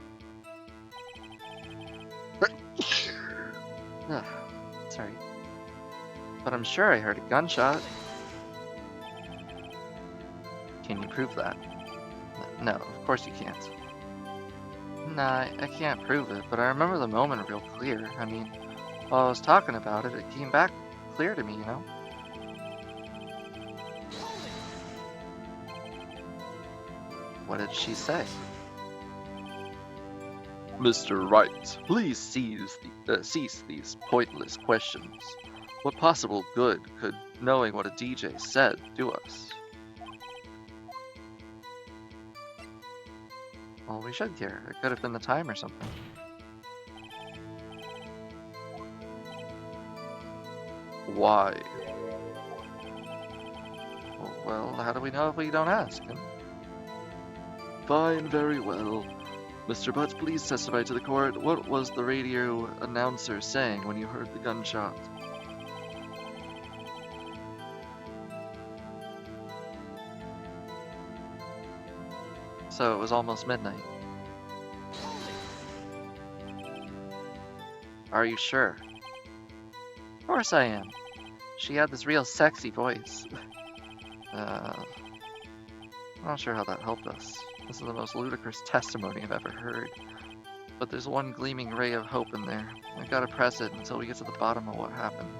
Sorry. But I'm sure I heard a gunshot. Can you prove that? No, of course you can't. Nah, I can't prove it, but I remember the moment real clear. I mean, while I was talking about it, it came back clear to me, you know? What did she say? Mr. Wright, please cease these pointless questions. What possible good could knowing what a DJ said do us? Well, we should care. It could have been the time or something. Why? Well, how do we know if we don't ask? Fine, very well. Mr. Butts, please testify to the court. What was the radio announcer saying when you heard the gunshot? So it was almost midnight. Are you sure? Of course I am. She had this real sexy voice. I'm not sure how that helped us. This is the most ludicrous testimony I've ever heard. But there's one gleaming ray of hope in there. I gotta press it until we get to the bottom of what happened.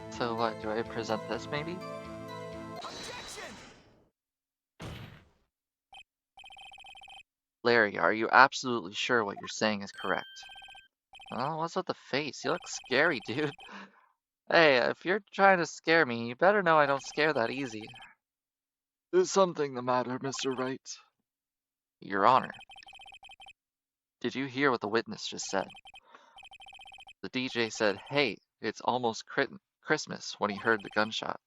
So what, do I present this maybe? Larry, are you absolutely sure what you're saying is correct? Oh, what's with the face? You look scary, dude. Hey, if you're trying to scare me, you better know I don't scare that easy. Is something the matter, Mr. Wright? Your Honor, did you hear what the witness just said? The DJ said, "Hey, it's almost Christmas," when he heard the gunshot.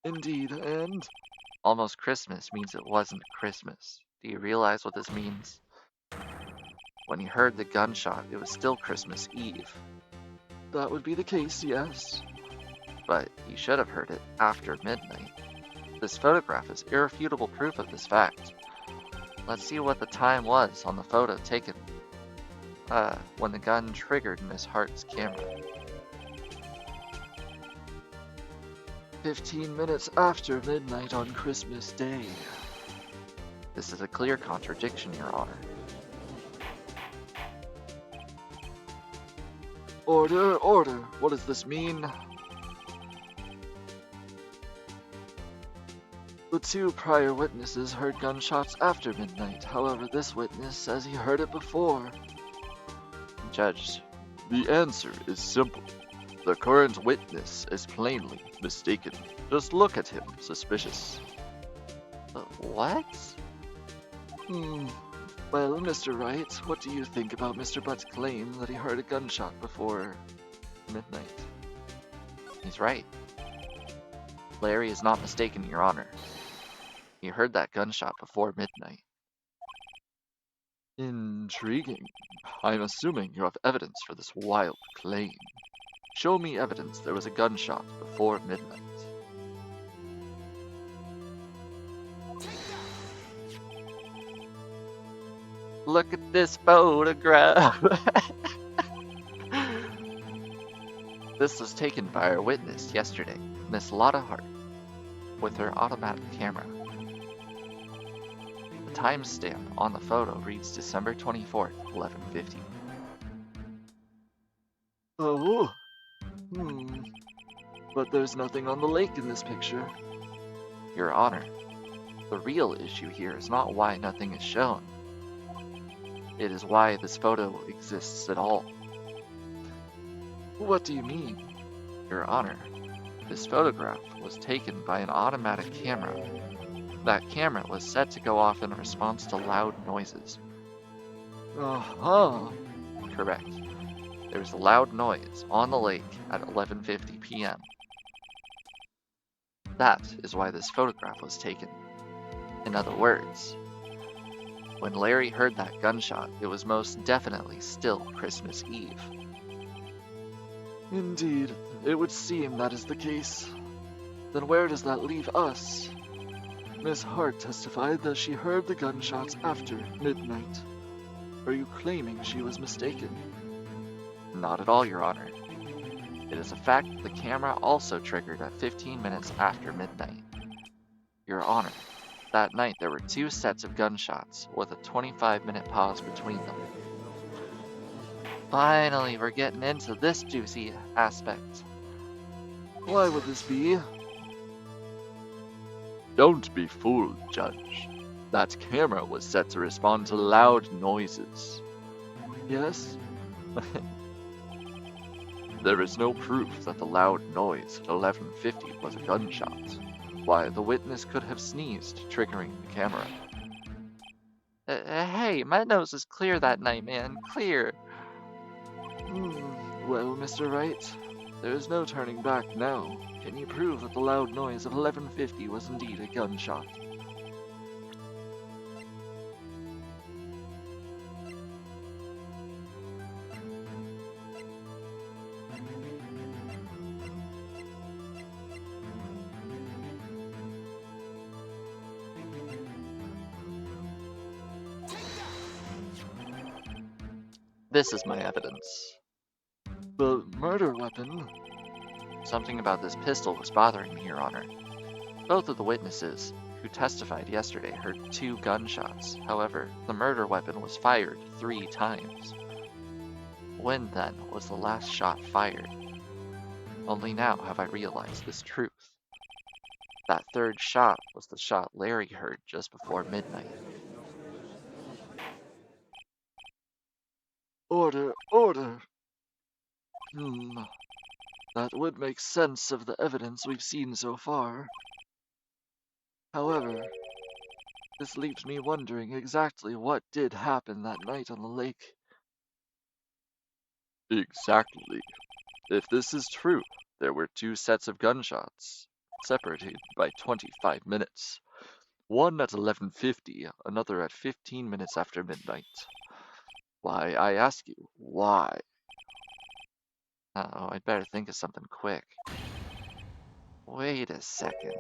Indeed, and Almost Christmas means it wasn't Christmas. Do you realize what this means? When he heard the gunshot, it was still Christmas Eve. that would be the case, yes. But he should have heard it after midnight. This photograph is irrefutable proof of this fact. Let's see what the time was on the photo taken when the gun triggered Miss Hart's camera. 15 minutes after midnight on Christmas Day. This is a clear contradiction, Your Honor. Order, order. What does this mean? The two prior witnesses heard gunshots after midnight. However, this witness says he heard it before. Judge, The answer is simple. The current witness is plainly mistaken. Just look at him, suspicious. what? Well, Mr. Wright, what do you think about Mr. Butt's claim that he heard a gunshot before midnight? He's right. Larry is not mistaken, Your Honor. He heard that gunshot before midnight. Intriguing. I'm assuming you have evidence for this wild claim. Show me evidence there was a gunshot before midnight. Look at this photograph. This was taken by our witness yesterday, Miss Lotta Hart, with her automatic camera. The timestamp on the photo reads December 24th, 11:50. Oh. But there's nothing on the lake in this picture. Your Honor, the real issue here is not why nothing is shown. It is why this photo exists at all. What do you mean? Your Honor, this photograph was taken by an automatic camera. That camera was set to go off in response to loud noises. Uh-huh. Correct. There was a loud noise on the lake at 11:50 p.m. That is why this photograph was taken. In other words, when Larry heard that gunshot, it was most definitely still Christmas Eve. Indeed, it would seem that is the case. Then where does that leave us? Miss Hart testified that she heard the gunshots after midnight. Are you claiming she was mistaken? Not at all, Your Honor. It is a fact that the camera also triggered at 15 minutes after midnight. Your Honor, that night there were two sets of gunshots with a 25-minute pause between them. Finally, we're getting into this juicy aspect. Why would this be? Don't be fooled, Judge. That camera was set to respond to loud noises. Yes? There is no proof that the loud noise at 11:50 was a gunshot. Why, the witness could have sneezed, triggering the camera. Hey, my nose is clear that night, man. Clear. Well, Mr. Wright, there is no turning back now. Can you prove that the loud noise at 11:50 was indeed a gunshot? This is my evidence. The murder weapon? Something about this pistol was bothering me, Your Honor. Both of the witnesses who testified yesterday heard 2 gunshots. However, the murder weapon was fired 3 times. When, then, was the last shot fired? Only now have I realized this truth. That third shot was the shot Larry heard just before midnight. Order, order. That would make sense of the evidence we've seen so far. However, this leaves me wondering exactly what did happen that night on the lake. Exactly. If this is true, there were 2 sets of gunshots, separated by 25 minutes. One at 11:50, another at 15 minutes after midnight. Why, I ask you, why? Uh-oh, I'd better think of something quick. Wait a second.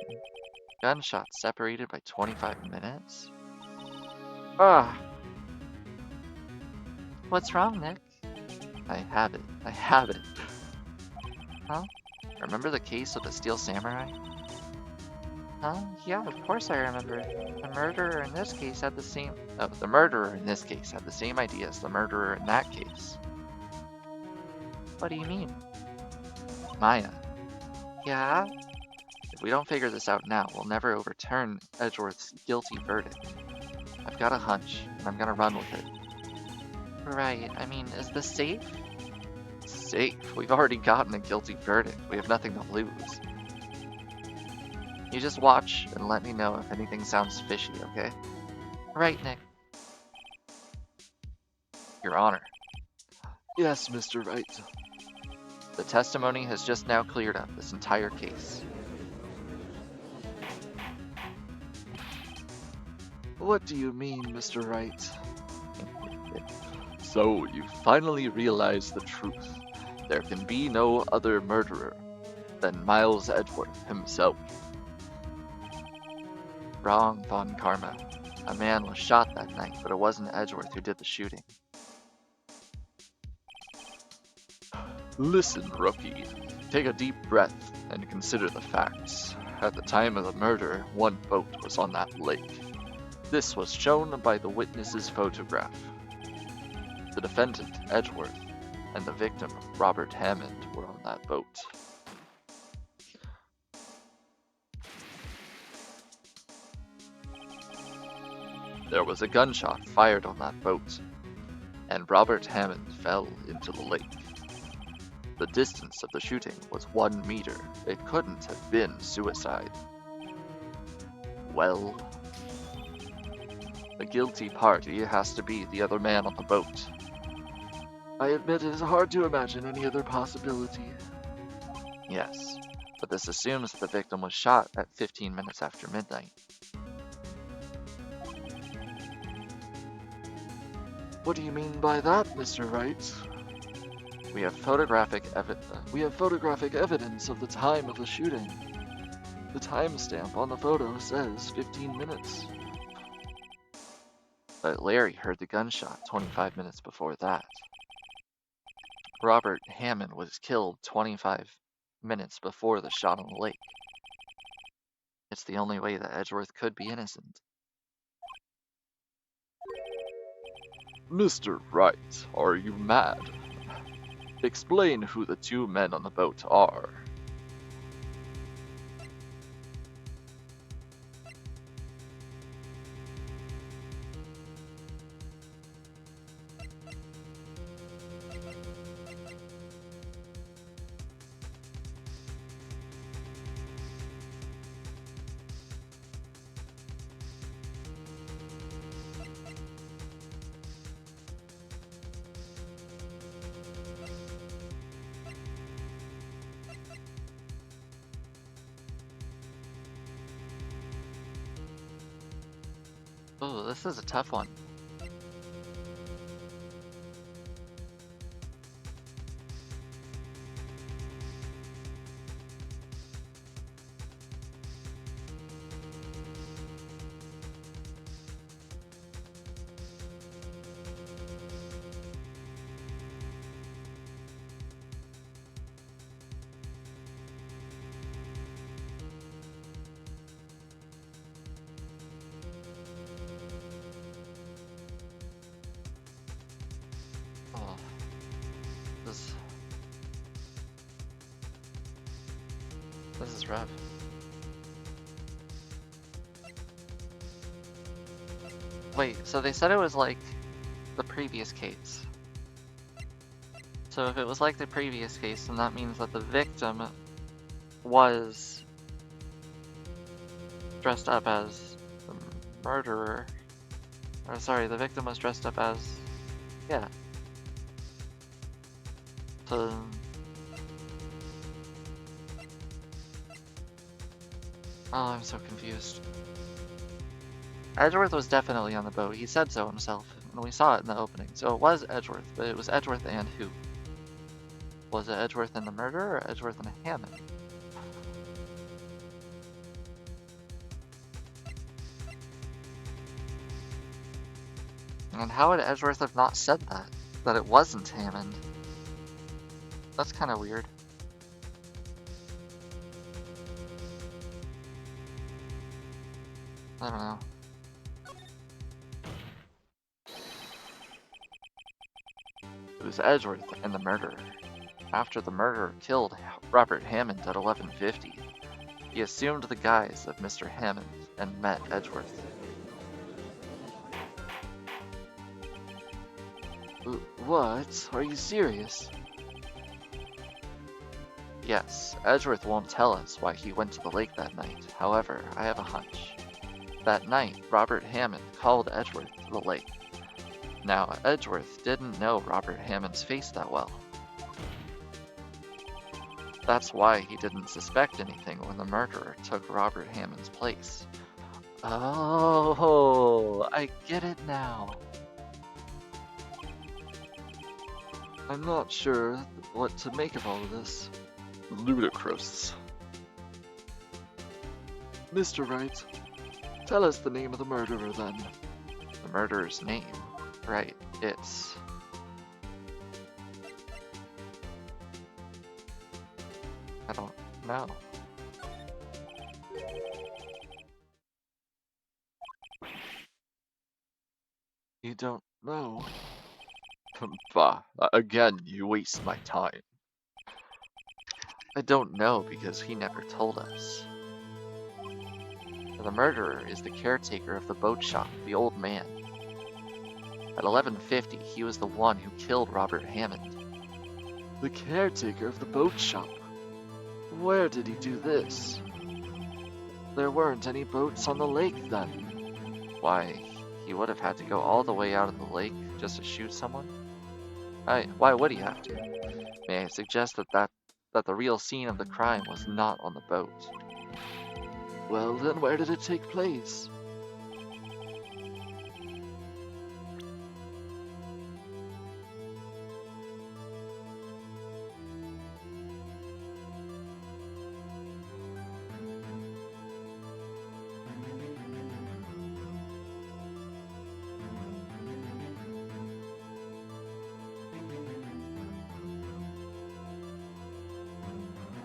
Gunshots separated by 25 minutes? Ah, What's wrong, Nick? I have it. I have it. Huh? Remember the case of the Steel Samurai? Huh? Yeah, of course I remember. The murderer in this case had the same... Oh, the murderer in this case had the same idea as the murderer in that case. What do you mean? Maya, Yeah? if we don't figure this out now, we'll never overturn Edgeworth's guilty verdict. I've got a hunch, and I'm gonna run with it. Right, I mean, is this safe? Safe. We've already gotten a guilty verdict. We have nothing to lose. You just watch and let me know if anything sounds fishy, okay? Right, Nick. Your Honor, Yes, Mr. Wright. the testimony has just now cleared up this entire case. What do you mean, Mr. Wright? So, you finally realize the truth. There can be no other murderer than Miles Edgeworth himself. Wrong, Von Karma. A man was shot that night, but it wasn't Edgeworth who did the shooting. Listen, rookie. Take a deep breath and consider the facts. At the time of the murder, one boat was on that lake. This was shown by the witness's photograph. The defendant, Edgeworth, and the victim, Robert Hammond, were on that boat. There was a gunshot fired on that boat, and Robert Hammond fell into the lake. The distance of the shooting was 1 meter. It couldn't have been suicide. Well, the guilty party has to be the other man on the boat. I admit it is hard to imagine any other possibility. Yes, but this assumes that the victim was shot at 15 minutes after midnight. What do you mean by that, Mr. Wright? We have photographic We have photographic evidence of the time of the shooting. The timestamp on the photo says 15 minutes. But Larry heard the gunshot 25 minutes before that. Robert Hammond was killed 25 minutes before the shot on the lake. It's the only way that Edgeworth could be innocent. Mr. Wright, are you mad? Explain who the 2 men on the boat are. Oh, this is a tough one. Oh, this is rough. Wait, so they said it was like the previous case. So if it was like the previous case, then that means that the victim was dressed up as the murderer. Or sorry, the victim was dressed up as... yeah. So... oh, I'm so confused. Edgeworth was definitely on the boat. He said so himself, and we saw it in the opening. So it was Edgeworth, but it was Edgeworth and who? Was it Edgeworth and the murderer, or Edgeworth and Hammond? And how would Edgeworth have not said that? That it wasn't Hammond? That's kind of weird. I don't know. It was Edgeworth and the murderer. After the murderer killed Robert Hammond at 11:50, he assumed the guise of Mr. Hammond and met Edgeworth. What? Are you serious? Yes, Edgeworth won't tell us why he went to the lake that night. However, I have a hunch. That night, Robert Hammond called Edgeworth to the lake. Now, Edgeworth didn't know Robert Hammond's face that well. That's why he didn't suspect anything when the murderer took Robert Hammond's place. Oh, I get it now. I'm not sure what to make of all of this. Ludicrous. Mr. Wright, tell us the name of the murderer then. The murderer's name? Right, it's... I don't know. You don't know? Bah, again, you waste my time. I don't know because he never told us. The murderer is the caretaker of the boat shop, the old man. At 11:50, he was the one who killed Robert Hammond. The caretaker of the boat shop? Where did he do this? There weren't any boats on the lake then. Why, he would have had to go all the way out of the lake just to shoot someone? Why would he have to? May I suggest that the real scene of the crime was not on the boat? Well, then where did it take place?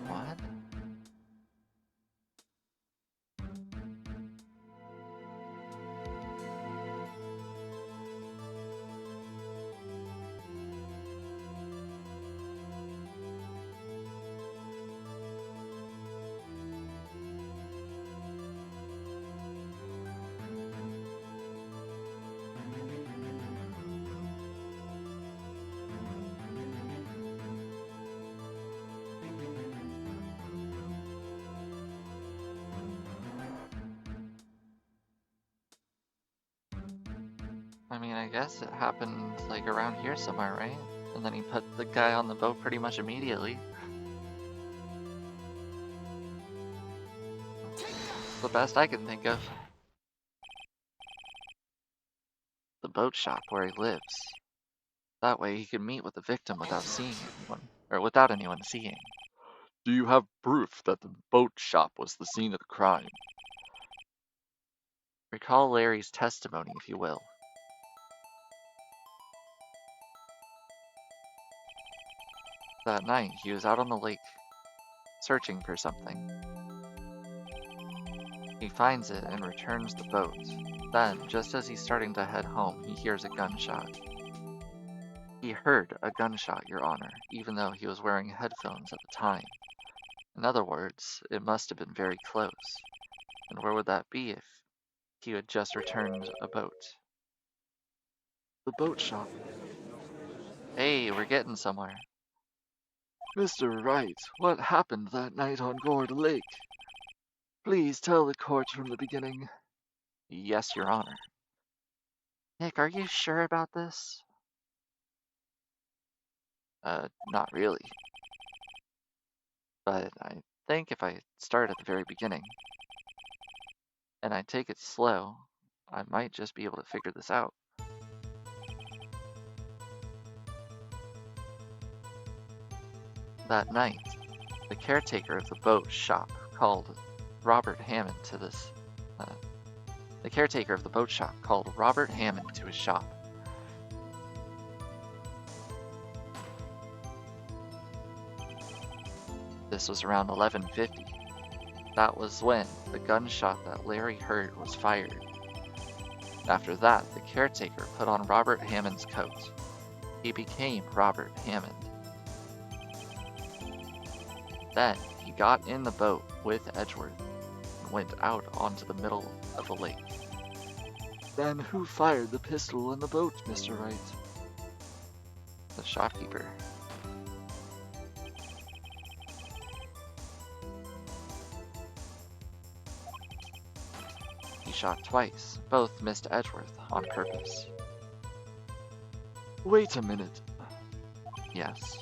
What? I mean, I guess it happened, like, around here somewhere, right? And then he put the guy on the boat pretty much immediately. It's the best I can think of. The boat shop where he lives. That way he can meet with the victim without seeing anyone, or without anyone seeing. Do you have proof that the boat shop was the scene of the crime? Recall Larry's testimony, if you will. That night, he was out on the lake, searching for something. He finds it and returns the boat. Then, just as he's starting to head home, he hears a gunshot. He heard a gunshot, Your Honor, even though he was wearing headphones at the time. In other words, it must have been very close. And where would that be if he had just returned a boat? The boat shop. Hey, we're getting somewhere. Mr. Wright, what happened that night on Gourd Lake? Please tell the court from the beginning. Yes, Your Honor. Nick, are you sure about this? Not really. But I think if I start at the very beginning, and I take it slow, I might just be able to figure this out. That night, the caretaker of the boat shop called Robert Hammond to this. The caretaker of the boat shop called Robert Hammond to his shop. This was around 11:50. That was when the gunshot that Larry heard was fired. After that, the caretaker put on Robert Hammond's coat. He became Robert Hammond. Then he got in the boat with Edgeworth and went out onto the middle of the lake. Then who fired the pistol in the boat, Mr. Wright? The shopkeeper. He shot twice. Both missed Edgeworth on purpose. Wait a minute. Yes.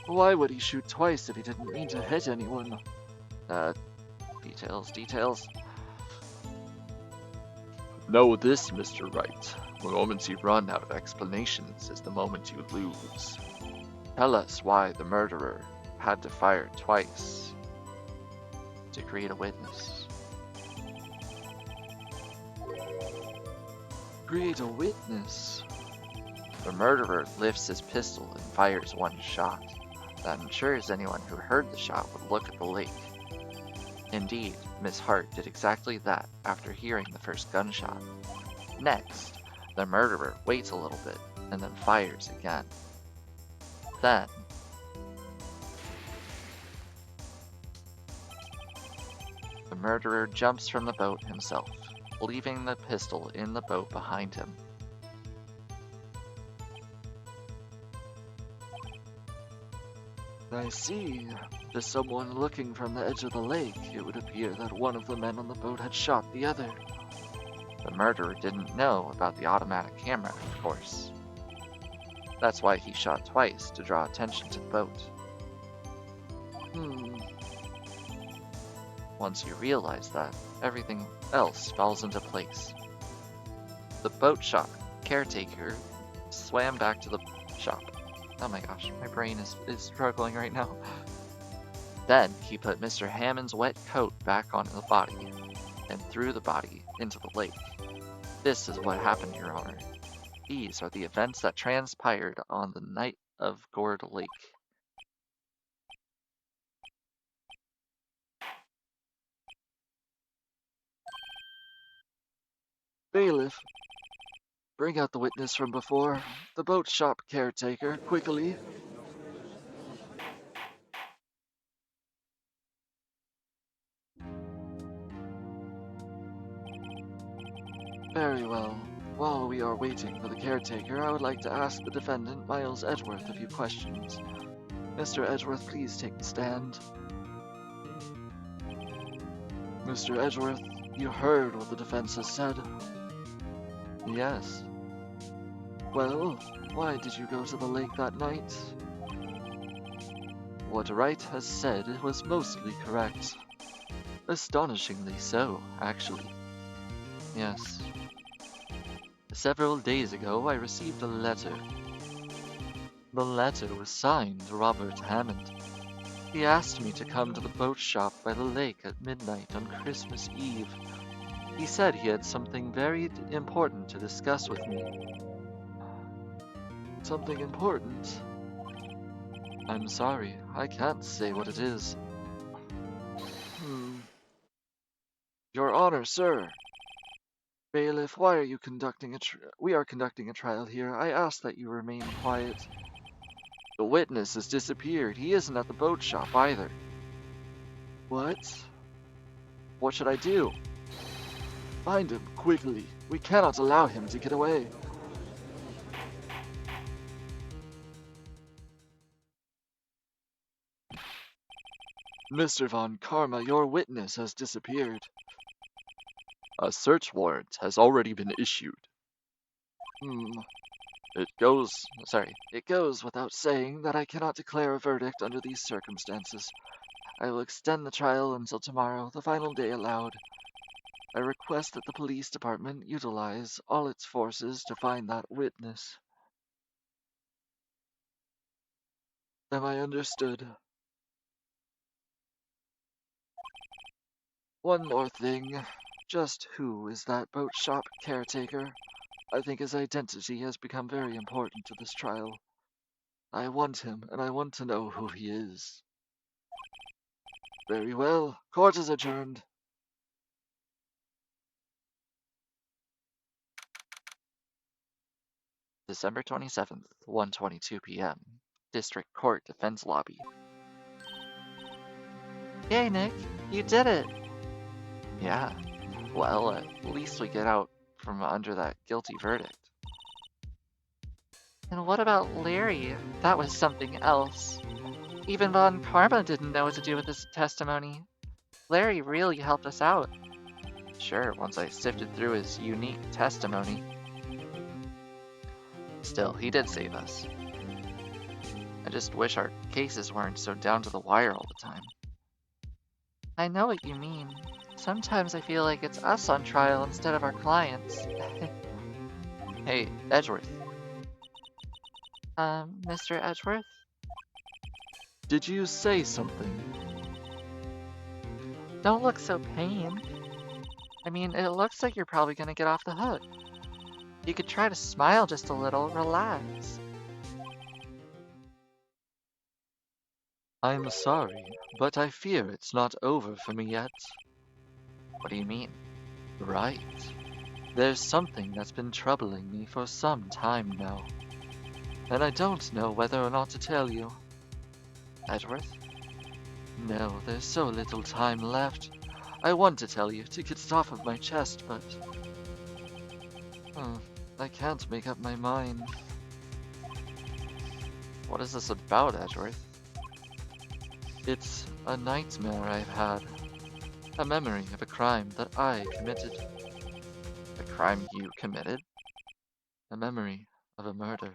Why would he shoot twice if he didn't mean to hit anyone? Details. Know this, Mr. Wright. The moment you run out of explanations is the moment you lose. Tell us why the murderer had to fire twice to create a witness. Create a witness? The murderer lifts his pistol and fires one shot. That ensures anyone who heard the shot would look at the lake. Indeed, Miss Hart did exactly that after hearing the first gunshot. Next, the murderer waits a little bit and then fires again. Then, the murderer jumps from the boat himself, leaving the pistol in the boat behind him. I see. To someone looking from the edge of the lake, it would appear that one of the men on the boat had shot the other. The murderer didn't know about the automatic camera, of course. That's why he shot twice, to draw attention to the boat. Once you realize that, everything else falls into place. The boat shop caretaker swam back to the shop. Oh my gosh, my brain is struggling right now. Then he put Mr. Hammond's wet coat back on the body and threw the body into the lake. This is what happened, Your Honor. These are the events that transpired on the night of Gourd Lake. Bailiff, bring out the witness from before. The boat shop caretaker, quickly. Very well. While we are waiting for the caretaker, I would like to ask the defendant, Miles Edgeworth, a few questions. Mr. Edgeworth, please take the stand. Mr. Edgeworth, you heard what the defense has said. Yes. Well, why did you go to the lake that night? What Wright has said was mostly correct. Astonishingly so, actually. Yes. Several days ago, I received a letter. The letter was signed Robert Hammond. He asked me to come to the boat shop by the lake at midnight on Christmas Eve. He said he had something very important to discuss with me. Something important? I'm sorry, I can't say what it is. Your Honor, sir. Bailiff, why are you conducting we are conducting a trial here. I ask that you remain quiet. The witness has disappeared. He isn't at the boat shop either. What? What should I do? Find him, quickly. We cannot allow him to get away. Mr. Von Karma, your witness has disappeared. A search warrant has already been issued. Hmm. It goes, It goes without saying that I cannot declare a verdict under these circumstances. I will extend the trial until tomorrow, the final day allowed. I request that the police department utilize all its forces to find that witness. Am I understood? One more thing. Just who is that boat shop caretaker? I think his identity has become very important to this trial. I want him, and I want to know who he is. Very well. Court is adjourned. December 27th, 1:22 p.m. District Court Defense Lobby. Yay, Nick, you did it! Yeah, well, at least we get out from under that guilty verdict. And what about Larry? That was something else. Even Von Karma didn't know what to do with his testimony. Larry really helped us out. Sure, once I sifted through his unique testimony. Still, he did save us. I just wish our cases weren't so down to the wire all the time. I know what you mean. Sometimes I feel like it's us on trial instead of our clients. Hey, Edgeworth, Mr. Edgeworth? Did you say something? Don't look so pained. I mean, it looks like you're probably gonna get off the hook. You could try to smile just a little, relax. I'm sorry, but I fear it's not over for me yet. what do you mean? Right. There's something that's been troubling me for some time now. And I don't know whether or not to tell you. Edgeworth? No, there's so little time left. I want to tell you to get it off of my chest, but... I can't make up my mind. What is this about, Edgeworth? It's a nightmare I've had. A memory of a crime that I committed. A crime you committed? A memory of a murder